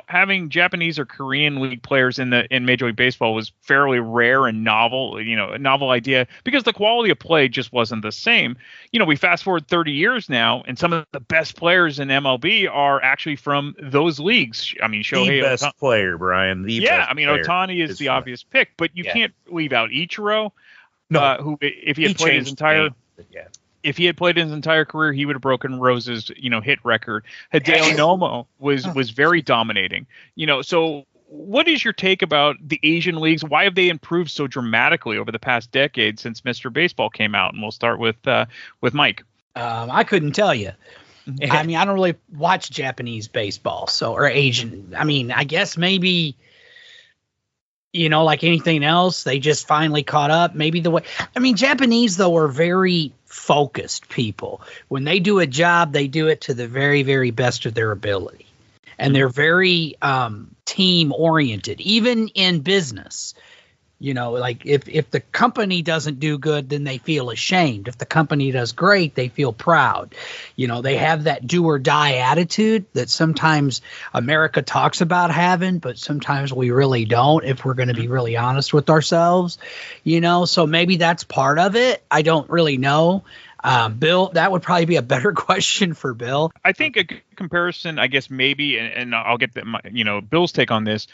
Having Japanese or Korean league players in Major League Baseball was fairly rare and novel. A novel idea because the quality of play just wasn't the same. We fast forward 30 years now, and some of the best players in MLB are actually from those leagues. I mean, Shohei, the best player, Brian. Ohtani is the obvious pick, but you can't leave out Ichiro. No, who if he had played his entire career, he would have broken Rose's hit record. Hideo Nomo was very dominating. So what is your take about the Asian leagues? Why have they improved so dramatically over the past decade since Mr. Baseball came out? And we'll start with Mike. I couldn't tell you. I mean, I don't really watch Japanese baseball, or Asian. I mean, I guess maybe. Like anything else, they just finally caught up. Maybe Japanese, though, are very focused people. When they do a job, they do it to the very, very best of their ability. And they're very team oriented, even in business. If the company doesn't do good, then they feel ashamed. If the company does great, they feel proud. They have that do or die attitude that sometimes America talks about having, but sometimes we really don't, if we're going to be really honest with ourselves. So maybe that's part of it. I don't really know. Bill, that would probably be a better question for Bill. I think a comparison, I guess maybe, and I'll get Bill's take on this.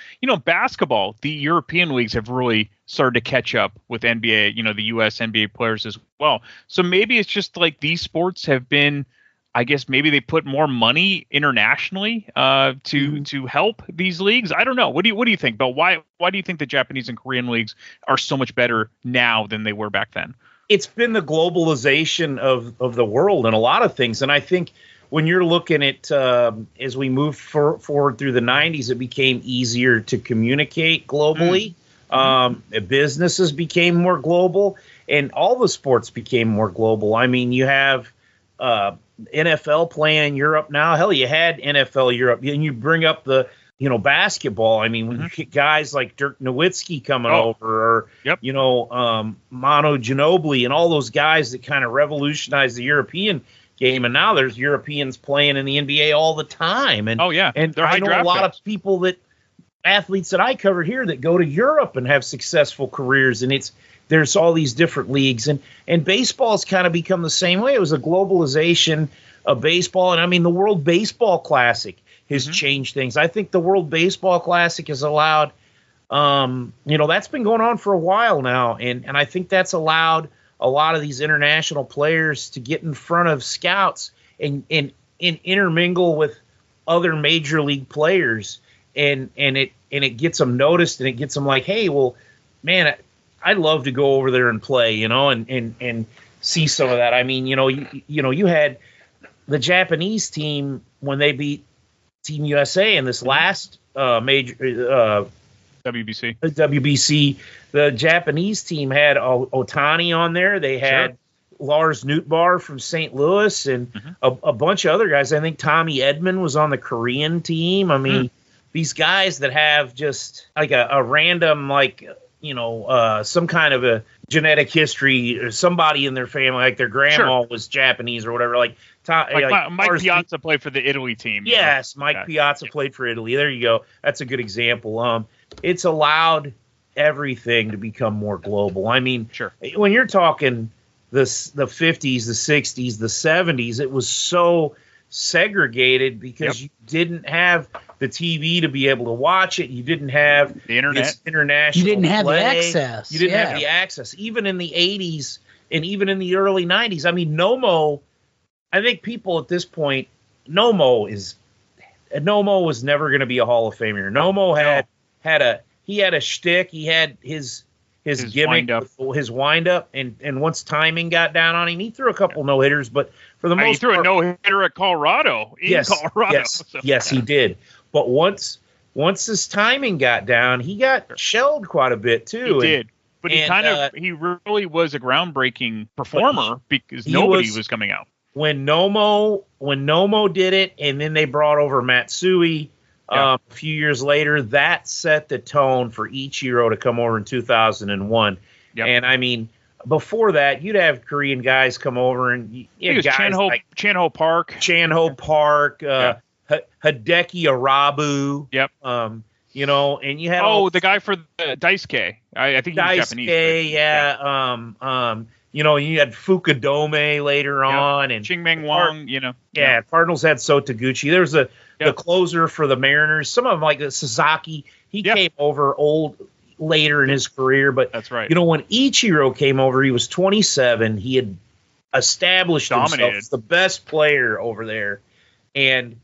Basketball, the European leagues have really started to catch up with NBA, the U.S. NBA players as well. So maybe it's just like these sports have been, I guess maybe they put more money internationally to help these leagues. I don't know. What do you think, Bill? Why do you think the Japanese and Korean leagues are so much better now than they were back then? It's been the globalization of the world and a lot of things. And I think when you're looking at as we moved forward through the 90s, it became easier to communicate globally. Businesses became more global. and all the sports became more global. I mean, you have NFL playing in Europe now. Hell, you had NFL Europe, and you bring up the basketball. I mean, when you get guys like Dirk Nowitzki coming over, or Manu Ginobili, and all those guys that kind of revolutionized the European game, and now there's Europeans playing in the NBA all the time. And and I know a lot of people athletes that I cover here that go to Europe and have successful careers, and there's all these different leagues, and baseball's kind of become the same way. It was a globalization of baseball, and I mean the World Baseball Classic has changed things. I think the World Baseball Classic has allowed, that's been going on for a while now, and I think that's allowed a lot of these international players to get in front of scouts and intermingle with other major league players, and it gets them noticed, and it gets them like, hey, well, man, I'd love to go over there and play, and see some of that. I mean, you had the Japanese team when they beat Team USA in this last major WBC. The Japanese team had Otani on there. They had Lars Nootbaar from St. Louis and a bunch of other guys. I think Tommy Edman was on the Korean team. I mean, these guys that have just like a random, some kind of a genetic history, or somebody in their family, like their grandma was Japanese or whatever. Like Mike Piazza played for the Italy team. Yes, Mike Piazza played for Italy. There you go. That's a good example. It's allowed everything to become more global. I mean, when you're talking the 50s, the 60s, the 70s, it was so segregated because you didn't have the TV to be able to watch it. You didn't have the internet. International. You didn't have play. the access. You didn't have the access. Even in the 80s and even in the early 90s. I mean, Nomo, I think people at this point, Nomo was never going to be a Hall of Famer. Nomo had a shtick. He had his gimmick, his wind-up, and once timing got down on him, he threw a couple no-hitters, but for the most part... He threw a no-hitter at Colorado, Colorado. Yes, he did. But once his timing got down, he got shelled quite a bit, too. He did. But he really was a groundbreaking performer because nobody was coming out. When Nomo did it, and then they brought over Matsui a few years later, that set the tone for Ichiro to come over in 2001. And I mean, before that, you'd have Korean guys come over, and guys like Chanho Park, Hideki Arabu. And you had the guy for the Daisuke. I think he was Japanese. Daisuke, you had Fukudome later on, and Chingmeng Wang. Cardinals had Sotaguchi. There was the closer for the Mariners. Some of them, like the Sasaki, he came over later in his career. But that's right. When Ichiro came over, he was 27. He had established himself as the best player over there, and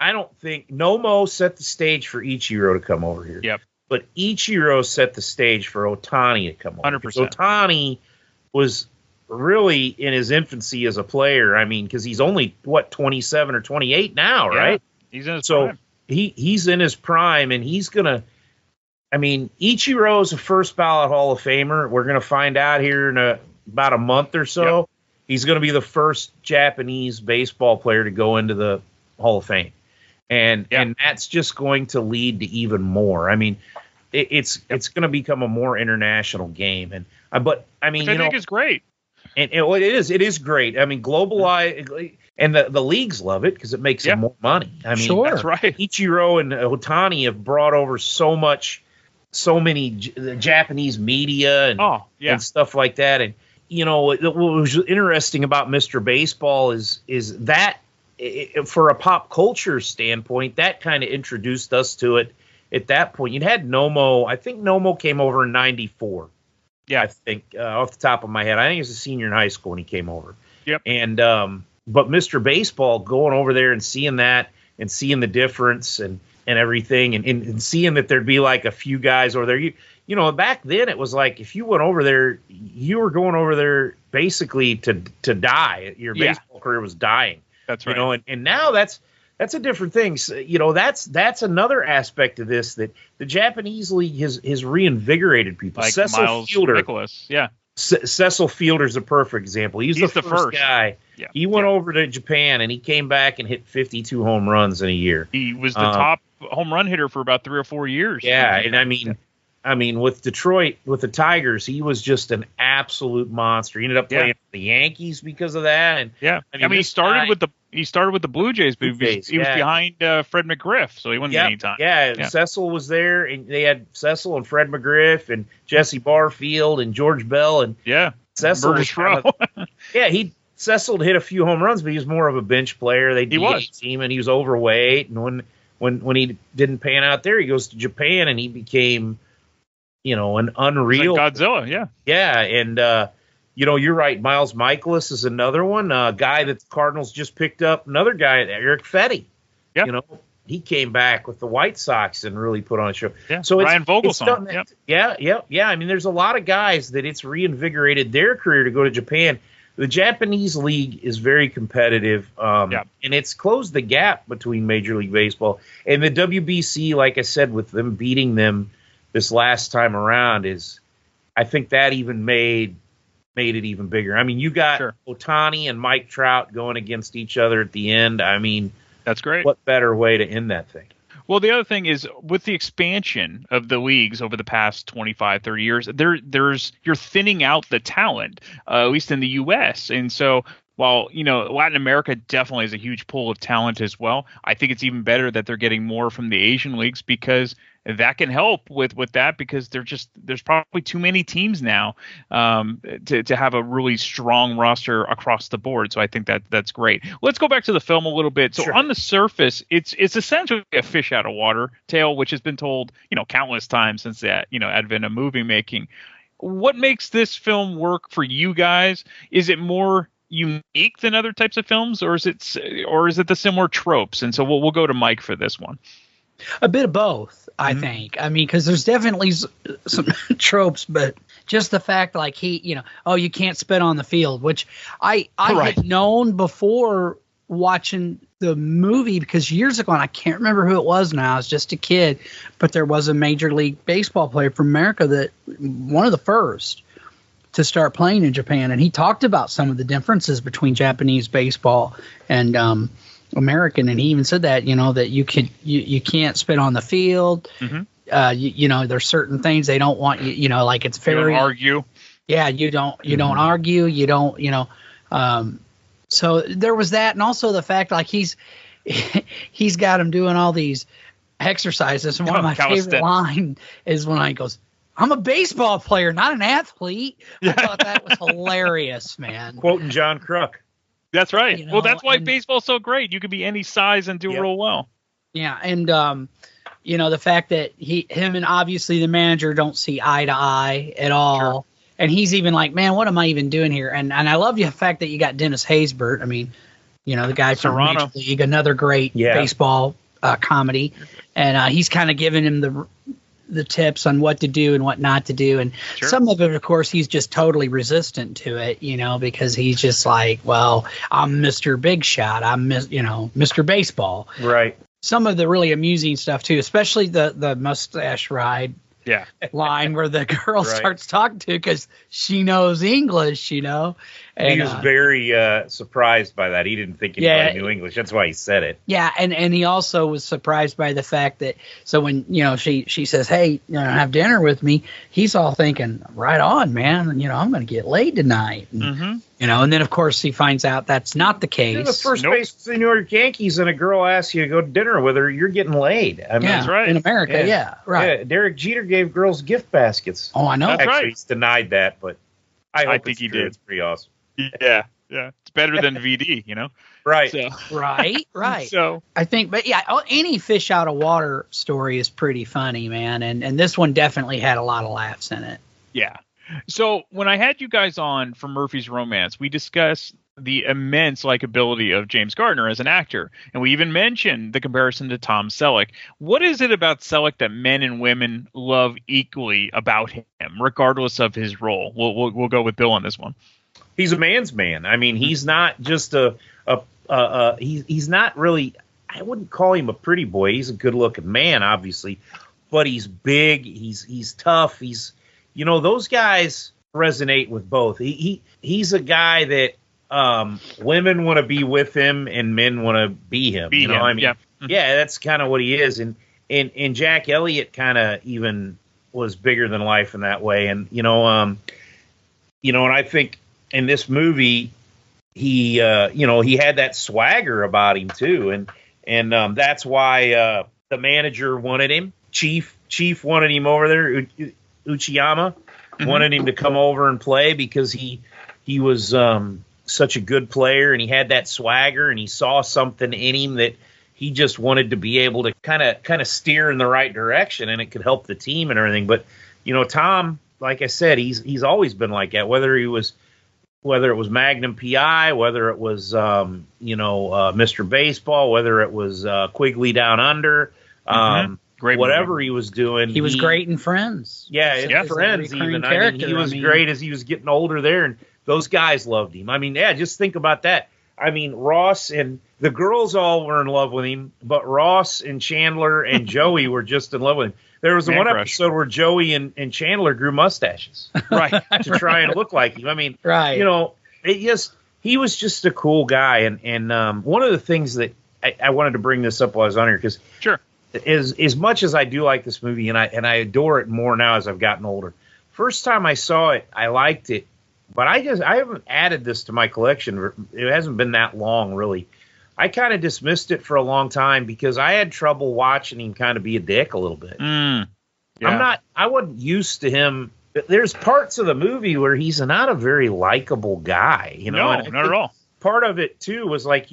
I don't think Nomo set the stage for Ichiro to come over here. But Ichiro set the stage for Otani to come over. 100%. Otani was really in his infancy as a player. I mean, because he's only 27 or 28 now, right? He's in his prime. He's in his prime, and he's gonna. I mean, Ichiro is a first ballot Hall of Famer. We're gonna find out here in about a month or so. He's gonna be the first Japanese baseball player to go into the Hall of Fame, and that's just going to lead to even more. I mean, it's going to become a more international game, and but I mean, which I think is great. And it is great. I mean, globalize, and the leagues love it because it makes them more money. I mean, that's right. Ichiro and Otani have brought over so many Japanese media and stuff like that. And what was interesting about Mr. Baseball is that for a pop culture standpoint, that kind of introduced us to it. At that point, you'd had Nomo. I think Nomo came over in '94. I think off the top of my head, I think he was a senior in high school when he came over. And but Mr. Baseball going over there and seeing that and seeing the difference and everything and seeing that there'd be like a few guys over there. Back then it was like if you went over there, you were going over there basically to die. Your baseball career was dying. That's right. And now that's a different thing. So, that's another aspect of this that the Japanese league has reinvigorated people. Like Cecil Miles Fielder, Nicholas. Cecil Fielder's a perfect example. He's the first guy. Yeah. He went over to Japan and he came back and hit 52 home runs in a year. He was the top home run hitter for about 3 or 4 years. Yeah, and I mean, with Detroit, with the Tigers, he was just an absolute monster. He ended up playing for the Yankees because of that. And I mean, he started with the Blue Jays, but he was behind Fred McGriff, so he wouldn't get any time. Yeah, Cecil was there, and they had Cecil and Fred McGriff and Jesse Barfield and George Bell and Cecil. Cecil hit a few home runs, but he was more of a bench player. They DH him, and he was overweight. And when he didn't pan out there, he goes to Japan, and he became, an unreal like Godzilla. Yeah, and you're right. Miles Michaelis is another one, a guy that the Cardinals just picked up. Another guy, Eric Fetty. Yeah, he came back with the White Sox and really put on a show. Yeah, so Ryan Vogelsong. Yeah. I mean, there's a lot of guys that it's reinvigorated their career to go to Japan. The Japanese league is very competitive, and it's closed the gap between Major League Baseball and the WBC. Like I said, with them beating them this last time around, I think that even made it even bigger. I mean, you got Ohtani and Mike Trout going against each other at the end. I mean, that's great. What better way to end that thing? Well, the other thing is, with the expansion of the leagues over the past 25, 30 years, you're thinning out the talent, at least in the U.S. And so while, Latin America definitely has a huge pool of talent as well, I think it's even better that they're getting more from the Asian leagues, because that can help with that, because there's probably too many teams now to have a really strong roster across the board. So I think that's great. Let's go back to the film a little bit. So on the surface, it's essentially a fish out of water tale, which has been told countless times since that advent of movie making. What makes this film work for you guys? Is it more unique than other types of films, or is it the similar tropes? And so we'll go to Mike for this one. A bit of both, I think. I mean, because there's definitely some tropes, but just the fact, like, you can't spit on the field, which I had known before watching the movie, because years ago, and I can't remember who it was now, I was just a kid, but there was a Major League Baseball player from America, that one of the first to start playing in Japan, and he talked about some of the differences between Japanese baseball and American, and he even said that that you can't spit on the field. Mm-hmm. There's certain things they don't want you. Like it's very, you don't argue. Yeah, you don't argue. You don't. So there was that, and also the fact, like, he's got him doing all these exercises, and one of my favorite line is when he goes, "I'm a baseball player, not an athlete." I thought that was hilarious, man. Quoting John Kruk. That's right. Well, that's why baseball's so great. You could be any size and do real well. Yeah, and the fact that him and obviously the manager don't see eye to eye at all. Sure. And he's even like, "Man, what am I even doing here?" And I love the fact that you got Dennis Haysbert. I mean, the guy from Major League, another great baseball comedy, and he's kind of giving him the tips on what to do and what not to do. And some of it, of course, he's just totally resistant to it, because he's just like, well, I'm Mr. Big Shot. I'm, Mr. Baseball. Right. Some of the really amusing stuff, too, especially the mustache ride line where the girl starts talking to, because she knows English, And he was very surprised by that. He didn't think anybody knew English. That's why he said it. Yeah, and he also was surprised by the fact that, so when, she says, "Hey, have dinner with me," he's all thinking, right on, man, I'm going to get laid tonight. And, and then, of course, he finds out that's not the case. You're the first base of the New York Yankees, and a girl asks you to go to dinner with her, you're getting laid. I mean, that's right. In America, right. Yeah, Derek Jeter gave girls gift baskets. Oh, I know. That's actually, he's denied that, but I think he did. It's pretty awesome. Yeah. It's better than VD, Right. So. Right. So I think, but any fish out of water story is pretty funny, man. And this one definitely had a lot of laughs in it. Yeah. So when I had you guys on for Murphy's Romance, we discussed the immense likability of James Garner as an actor, and we even mentioned the comparison to Tom Selleck. What is it about Selleck that men and women love equally about him, regardless of his role? We'll go with Bill on this one. He's a man's man. I mean, he's not just he's not really, I wouldn't call him a pretty boy. He's a good looking man, obviously, but he's big. He's tough. He's, those guys, resonate with both. He's a guy that women want to be with him and men want to be him. I mean, yeah, that's kind of what he is. And Jack Elliott kind of even was bigger than life in that way. And and I think in this movie, he had that swagger about him too, and that's why the manager wanted him. Chief wanted him over there. Uchiyama wanted him to come over and play because he was such a good player, and he had that swagger, and he saw something in him that he just wanted to be able to kind of steer in the right direction, and it could help the team and everything. But Tom, like I said, he's always been like that. Whether it was Magnum PI, whether it was Mr. Baseball, whether it was Quigley Down Under, whatever he was doing, he was great in Friends. Yeah, Friends even. I mean, he was great as he was getting older there, and those guys loved him. I mean, just think about that. I mean, Ross and the girls all were in love with him, but Ross and Chandler and Joey were just in love with him. There was one episode where Joey and Chandler grew mustaches, right, to try and look like him. I mean, right. He was just a cool guy. And one of the things that I wanted to bring this up while I was on here, because sure, as much as I do like this movie, and I adore it more now as I've gotten older. First time I saw it, I liked it, but I haven't added this to my collection. It hasn't been that long, really. I kind of dismissed it for a long time because I had trouble watching him kind of be a dick a little bit. Yeah. I wasn't used to him. There's parts of the movie where he's not a very likable guy, No, not at all. Part of it too was like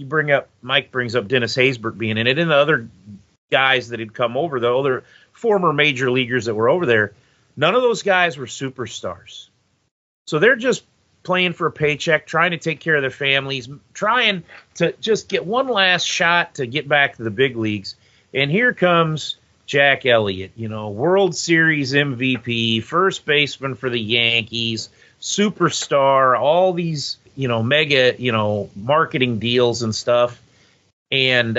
Mike brings up Dennis Haysbert being in it, and the other guys that had come over, the other former major leaguers that were over there. None of those guys were superstars. So they're just playing for a paycheck, trying to take care of their families, trying to just get one last shot to get back to the big leagues. And here comes Jack Elliott, World Series MVP, first baseman for the Yankees, superstar, all these, mega, marketing deals and stuff. And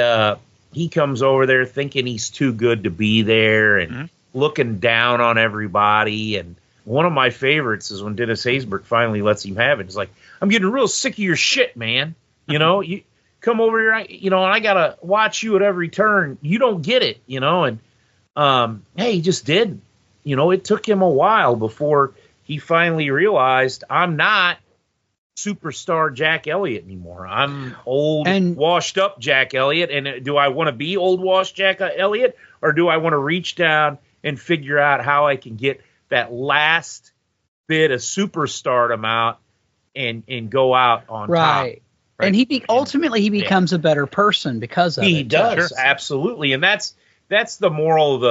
he comes over there thinking he's too good to be there and looking down on everybody. And one of my favorites is when Dennis Haysbert finally lets him have it. It's like, I'm getting real sick of your shit, man. You come over here, and I got to watch you at every turn. You don't get it, and hey, he just did. It took him a while before he finally realized I'm not superstar Jack Elliott anymore. I'm old, washed up Jack Elliott. And do I want to be old, washed Jack Elliott, or do I want to reach down and figure out how I can get that last bit of superstardom out and go out on top. Right. And ultimately he becomes a better person because of it. He does, absolutely. And that's the moral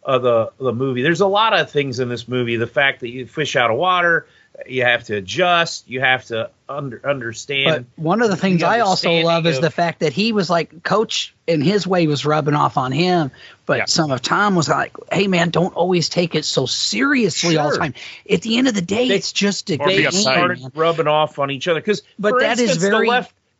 of the movie. There's a lot of things in this movie. The fact that you fish out of water, you have to adjust, you have to understand. But one of the things I also love is the fact that he was like, Coach in his way was rubbing off on him, but some of Tom was like, hey man, don't always take it so seriously all the time. At the end of the day, it's just a game. They started rubbing off on each other but that instance, is very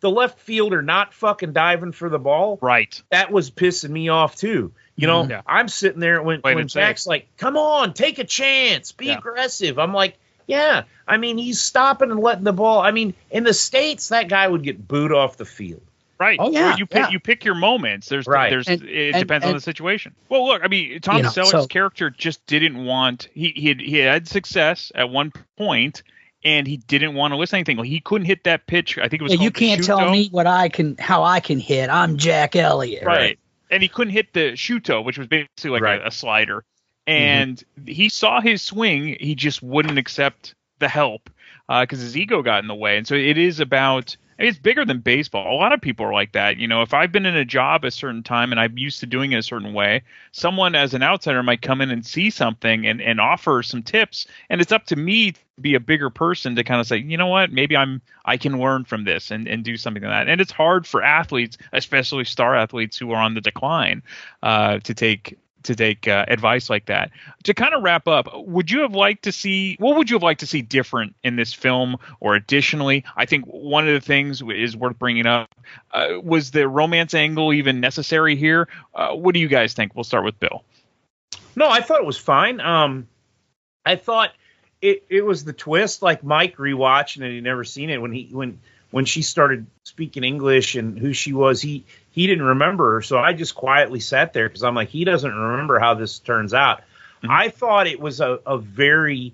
the left fielder not fucking diving for the ball. Right. That was pissing me off too. I'm sitting there when Jack's like, come on, take a chance, be aggressive. I'm like, yeah, I mean, he's stopping and letting the ball. I mean, in the States, that guy would get booed off the field. Right. Oh, yeah. You pick your moments. It depends on the situation. Well, look, I mean, Tom Selleck's character just didn't want. He had success at one point, and he didn't want to listen to anything. He couldn't hit that pitch. I think it was. You can't tell me how I can hit. I'm Jack Elliott. Right. And he couldn't hit the shuto, which was basically like a slider. And he saw his swing. He just wouldn't accept the help because his ego got in the way. And so it is about. I mean, it's bigger than baseball. A lot of people are like that. If I've been in a job a certain time and I'm used to doing it a certain way, someone as an outsider might come in and see something and offer some tips. And it's up to me to be a bigger person to kind of say, you know what, maybe I can learn from this and do something like that. And it's hard for athletes, especially star athletes who are on the decline, to take advice like that. To kind of wrap up, what would you have liked to see different in this film? Or additionally, I think one of the things is worth bringing up, was the romance angle even necessary here? What do you guys think? We'll start with Bill. No, I thought it was fine. I thought it was the twist. Like Mike rewatching it, he'd never seen it when she started speaking English and who she was. He didn't remember her, so I just quietly sat there because I'm like, he doesn't remember how this turns out. Mm-hmm. I thought it was a very,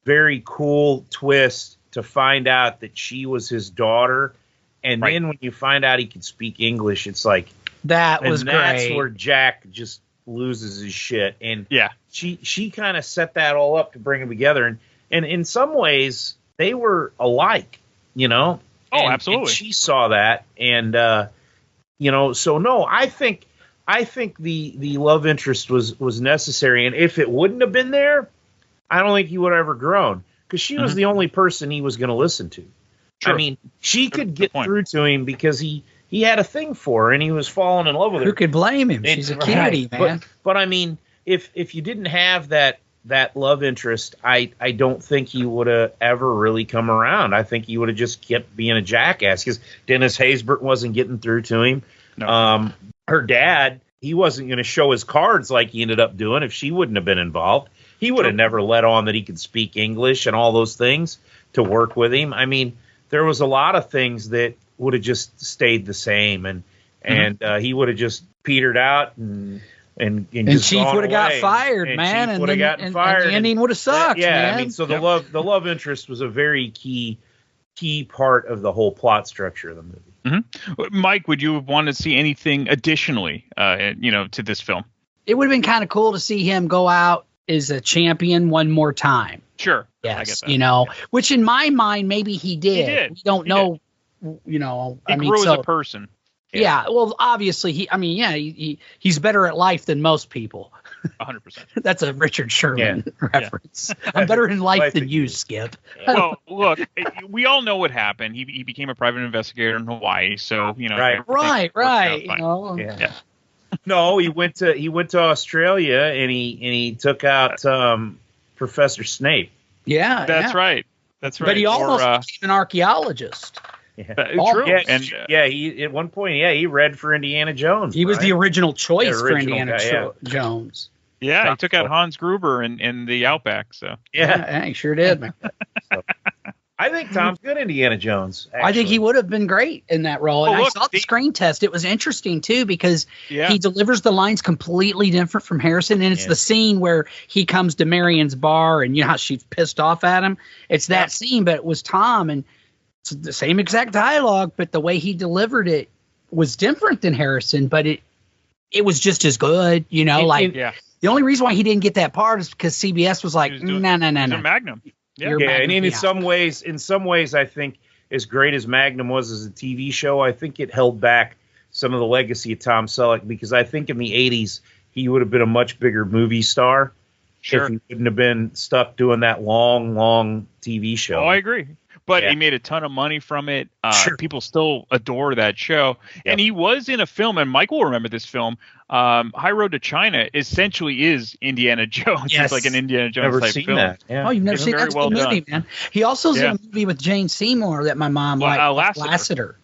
very cool twist to find out that she was his daughter, and then when you find out he could speak English, it's like that was great. That's where Jack just loses his shit, and she kind of set that all up to bring them together, and in some ways they were alike, you know. Oh, absolutely. And she saw that, and you know, so no, I think the love interest was necessary, and if it wouldn't have been there, I don't think he would have ever grown, because she was the only person he was going to listen to. Sure. I mean, she could get through to him because he had a thing for her, and he was falling in love with her. Who could blame him? She's a cutie, man. But I mean, if you didn't have that love interest, I don't think he would have ever really come around. I think he would have just kept being a jackass because Dennis Haysbert wasn't getting through to him. No. Her dad, he wasn't going to show his cards like he ended up doing if she wouldn't have been involved. He would have never let on that he could speak English and all those things to work with him. I mean, there was a lot of things that would have just stayed the same, and he would have just petered out and Chief would have got fired, man, and the ending would have sucked. Yeah, man. I mean, so the love interest was a very key part of the whole plot structure of the movie. Mm-hmm. Mike, would you want to see anything additionally, to this film? It would have been kind of cool to see him go out as a champion one more time. Sure. Yes, I get that. Which in my mind maybe he did. We don't know. He grew as a person. Yeah. Well, obviously he's better at life than most people. 100%. That's a Richard Sherman reference. I'm better in life than you, Skip. Well, look, we all know what happened. He became a private investigator in Hawaii, so right. No, he went to Australia and he took out Professor Snape. Yeah, that's right. That's right. But he almost became an archaeologist. Yeah. True. He at one point, he read for Indiana Jones. He was the original choice for Indiana Jones. Yeah, he took out Hans Gruber in the Outback. So he sure did, man. I think Tom's good Indiana Jones. Actually. I think he would have been great in that role. And I saw the screen test. It was interesting, too, because he delivers the lines completely different from Harrison. And it's the scene where he comes to Marion's bar and you know how she's pissed off at him. It's that scene, but it was Tom. And it's the same exact dialogue, but the way he delivered it was different than Harrison. But it was just as good, The only reason why he didn't get that part is because CBS was like, no. Magnum. Yeah, and in some ways, I think as great as Magnum was as a TV show, I think it held back some of the legacy of Tom Selleck, because I think in the 80s he would have been a much bigger movie star if he wouldn't have been stuck doing that long TV show. Oh, I agree. But he made a ton of money from it. People still adore that show. Yep. And he was in a film, and Mike will remember this film, High Road to China essentially is Indiana Jones. Yes. It's like an Indiana Jones type film. That. Yeah. Oh, you've never seen that movie, man. He also's in a movie with Jane Seymour that my mom liked, Lassiter.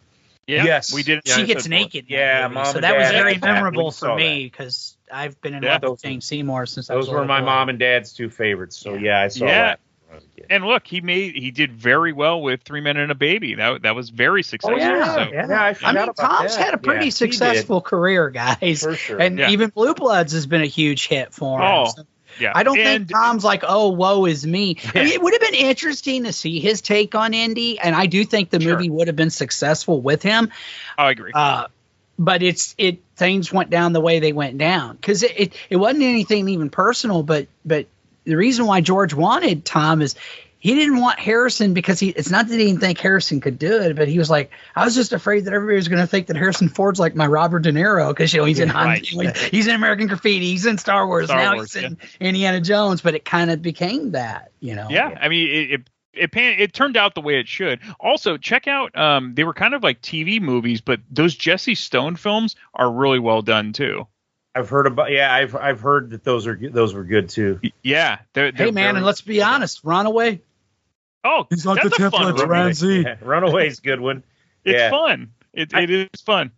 Yeah. Yes. We did. She gets naked. Yeah, Mom. So that was very memorable for me because I've been in love with Jane Seymour since I was Those were my mom and dad's two favorites. So I saw that. And look, he did very well with 3 Men and a Baby. That was very successful. I mean, Tom's had a pretty successful career, guys. For sure. And even Blue Bloods has been a huge hit for him. Oh, yeah. I don't think Tom's like, oh, woe is me. I mean, it would have been interesting to see his take on Indy, and I do think the movie would have been successful with him. I agree. But things went down the way they went down because it wasn't anything even personal, but the reason why George wanted Tom is he didn't want Harrison because it's not that he didn't think Harrison could do it, but he was like, I was just afraid that everybody was going to think that Harrison Ford's like my Robert De Niro because he's in American Graffiti, he's in Star Wars, he's in Indiana Jones, but it kind of became that, Yeah, I mean it turned out the way it should. Also, check out they were kind of like TV movies, but those Jesse Stone films are really well done too. I've heard I've heard that those were good too. Yeah. Hey man, and let's be honest, Runaway. Oh, he's like the template, Ramsey. Runaway's a good one. It's fun. It is fun.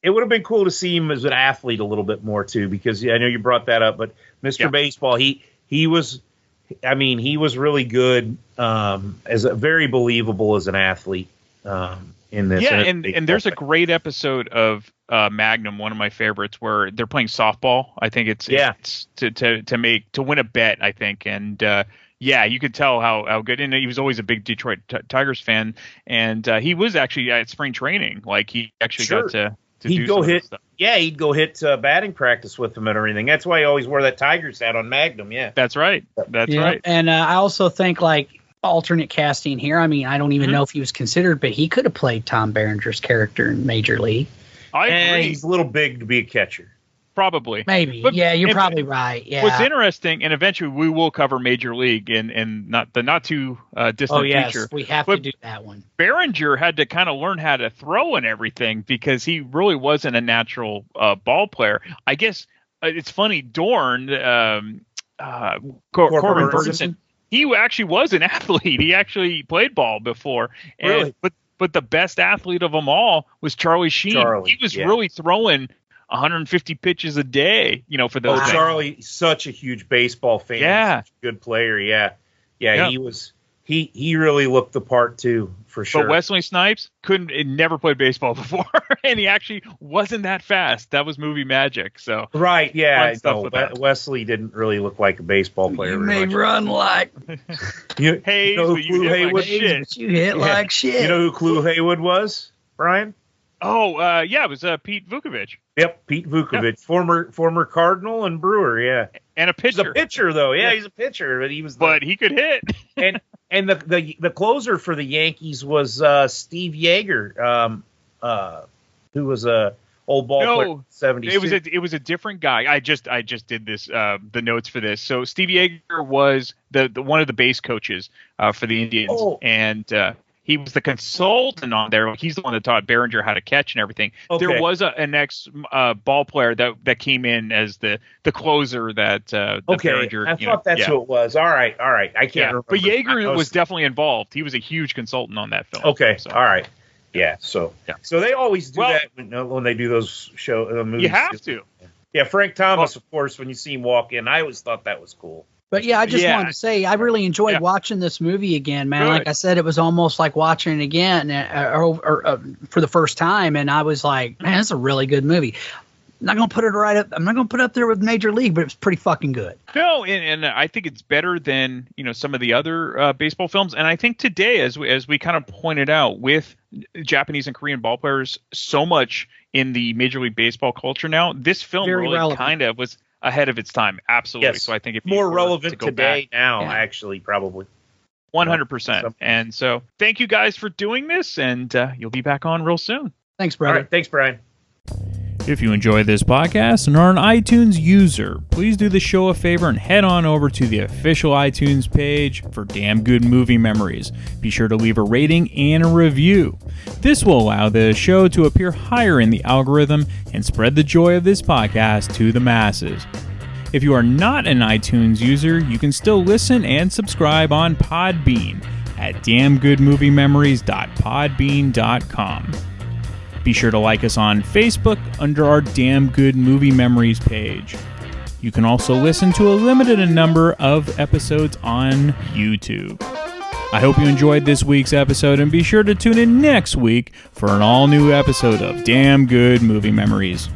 It would have been cool to see him as an athlete a little bit more too, because I know you brought that up, but Mr. Baseball, he was I mean, he was really good, very believable as an athlete in this. Yeah, and there's a great episode of Magnum, one of my favorites, where they're playing softball. I think it's to win a bet, I think, and you could tell how good. And he was always a big Detroit Tigers fan, and he was actually at spring training. Like he actually got to he'd go hit. Yeah, he'd go hit batting practice with them and everything. That's why he always wore that Tigers hat on Magnum. Yeah, that's right. That's right. And I also think like alternate casting here. I mean, I don't even know if he was considered, but he could have played Tom Berenger's character in Major League. I agree. He's a little big to be a catcher. Probably. Maybe. But, yeah, you're probably right. Yeah. What's interesting, and eventually we will cover Major League in not too distant future. We have to do that one. Berenger had to kind of learn how to throw and everything because he really wasn't a natural ball player. I guess it's funny, Dorn, Corbin Ferguson, he actually was an athlete. He actually played ball before. Really? But the best athlete of them all was Charlie Sheen. He was really throwing 150 pitches a day, for those. Oh, Charlie, such a huge baseball fan. Yeah. Such a good player. Yeah. He was, he really looked the part too, for sure. But Wesley Snipes never played baseball before, and he actually wasn't that fast. That was movie magic. So. Right. Yeah. No, Wesley didn't really look like a baseball player. You may run like. You know who Clue Haywood is? You hit like shit. You know who Clue Haywood was, Brian? Oh, it was Pete Vukovich. Yep, Pete Vukovich, former Cardinal and Brewer, yeah. And a pitcher. He's a pitcher, though. Yeah, he's a pitcher, but but he could hit. and the closer for the Yankees was Steve Yeager, who was a old ball player in the 70s. It was a different guy. I just did this the notes for this. So Steve Yeager was the one of the base coaches for the Indians, and he was the consultant on there. He's the one that taught Berenger how to catch and everything. Okay. There was an ex ball player that came in as the closer that Berenger. I thought that's who it was. All right. I can't remember. But Yeager was definitely involved. He was a huge consultant on that film. Okay. So. All right. Yeah. So they always do that when they do those movies. You have to. Yeah. Frank Thomas, of course, when you see him walk in, I always thought that was cool. But I just wanted to say I really enjoyed watching this movie again, man. Good. Like I said, it was almost like watching it again or for the first time, and I was like, man, it's a really good movie. I'm not gonna put it up there with Major League, but it was pretty fucking good. No, and I think it's better than some of the other baseball films. And I think today, as we kind of pointed out, with Japanese and Korean ball players so much in the Major League Baseball culture now, this film really kind of was ahead of its time. Absolutely. Yes. So I think it's more relevant today now, actually, probably. 100%. And so thank you guys for doing this, and you'll be back on real soon. Thanks, brother. All right, thanks, Brian. If you enjoy this podcast and are an iTunes user, please do the show a favor and head on over to the official iTunes page for Damn Good Movie Memories. Be sure to leave a rating and a review. This will allow the show to appear higher in the algorithm and spread the joy of this podcast to the masses. If you are not an iTunes user, you can still listen and subscribe on Podbean at damngoodmoviememories.podbean.com. Be sure to like us on Facebook under our Damn Good Movie Memories page. You can also listen to a limited number of episodes on YouTube. I hope you enjoyed this week's episode, and be sure to tune in next week for an all-new episode of Damn Good Movie Memories.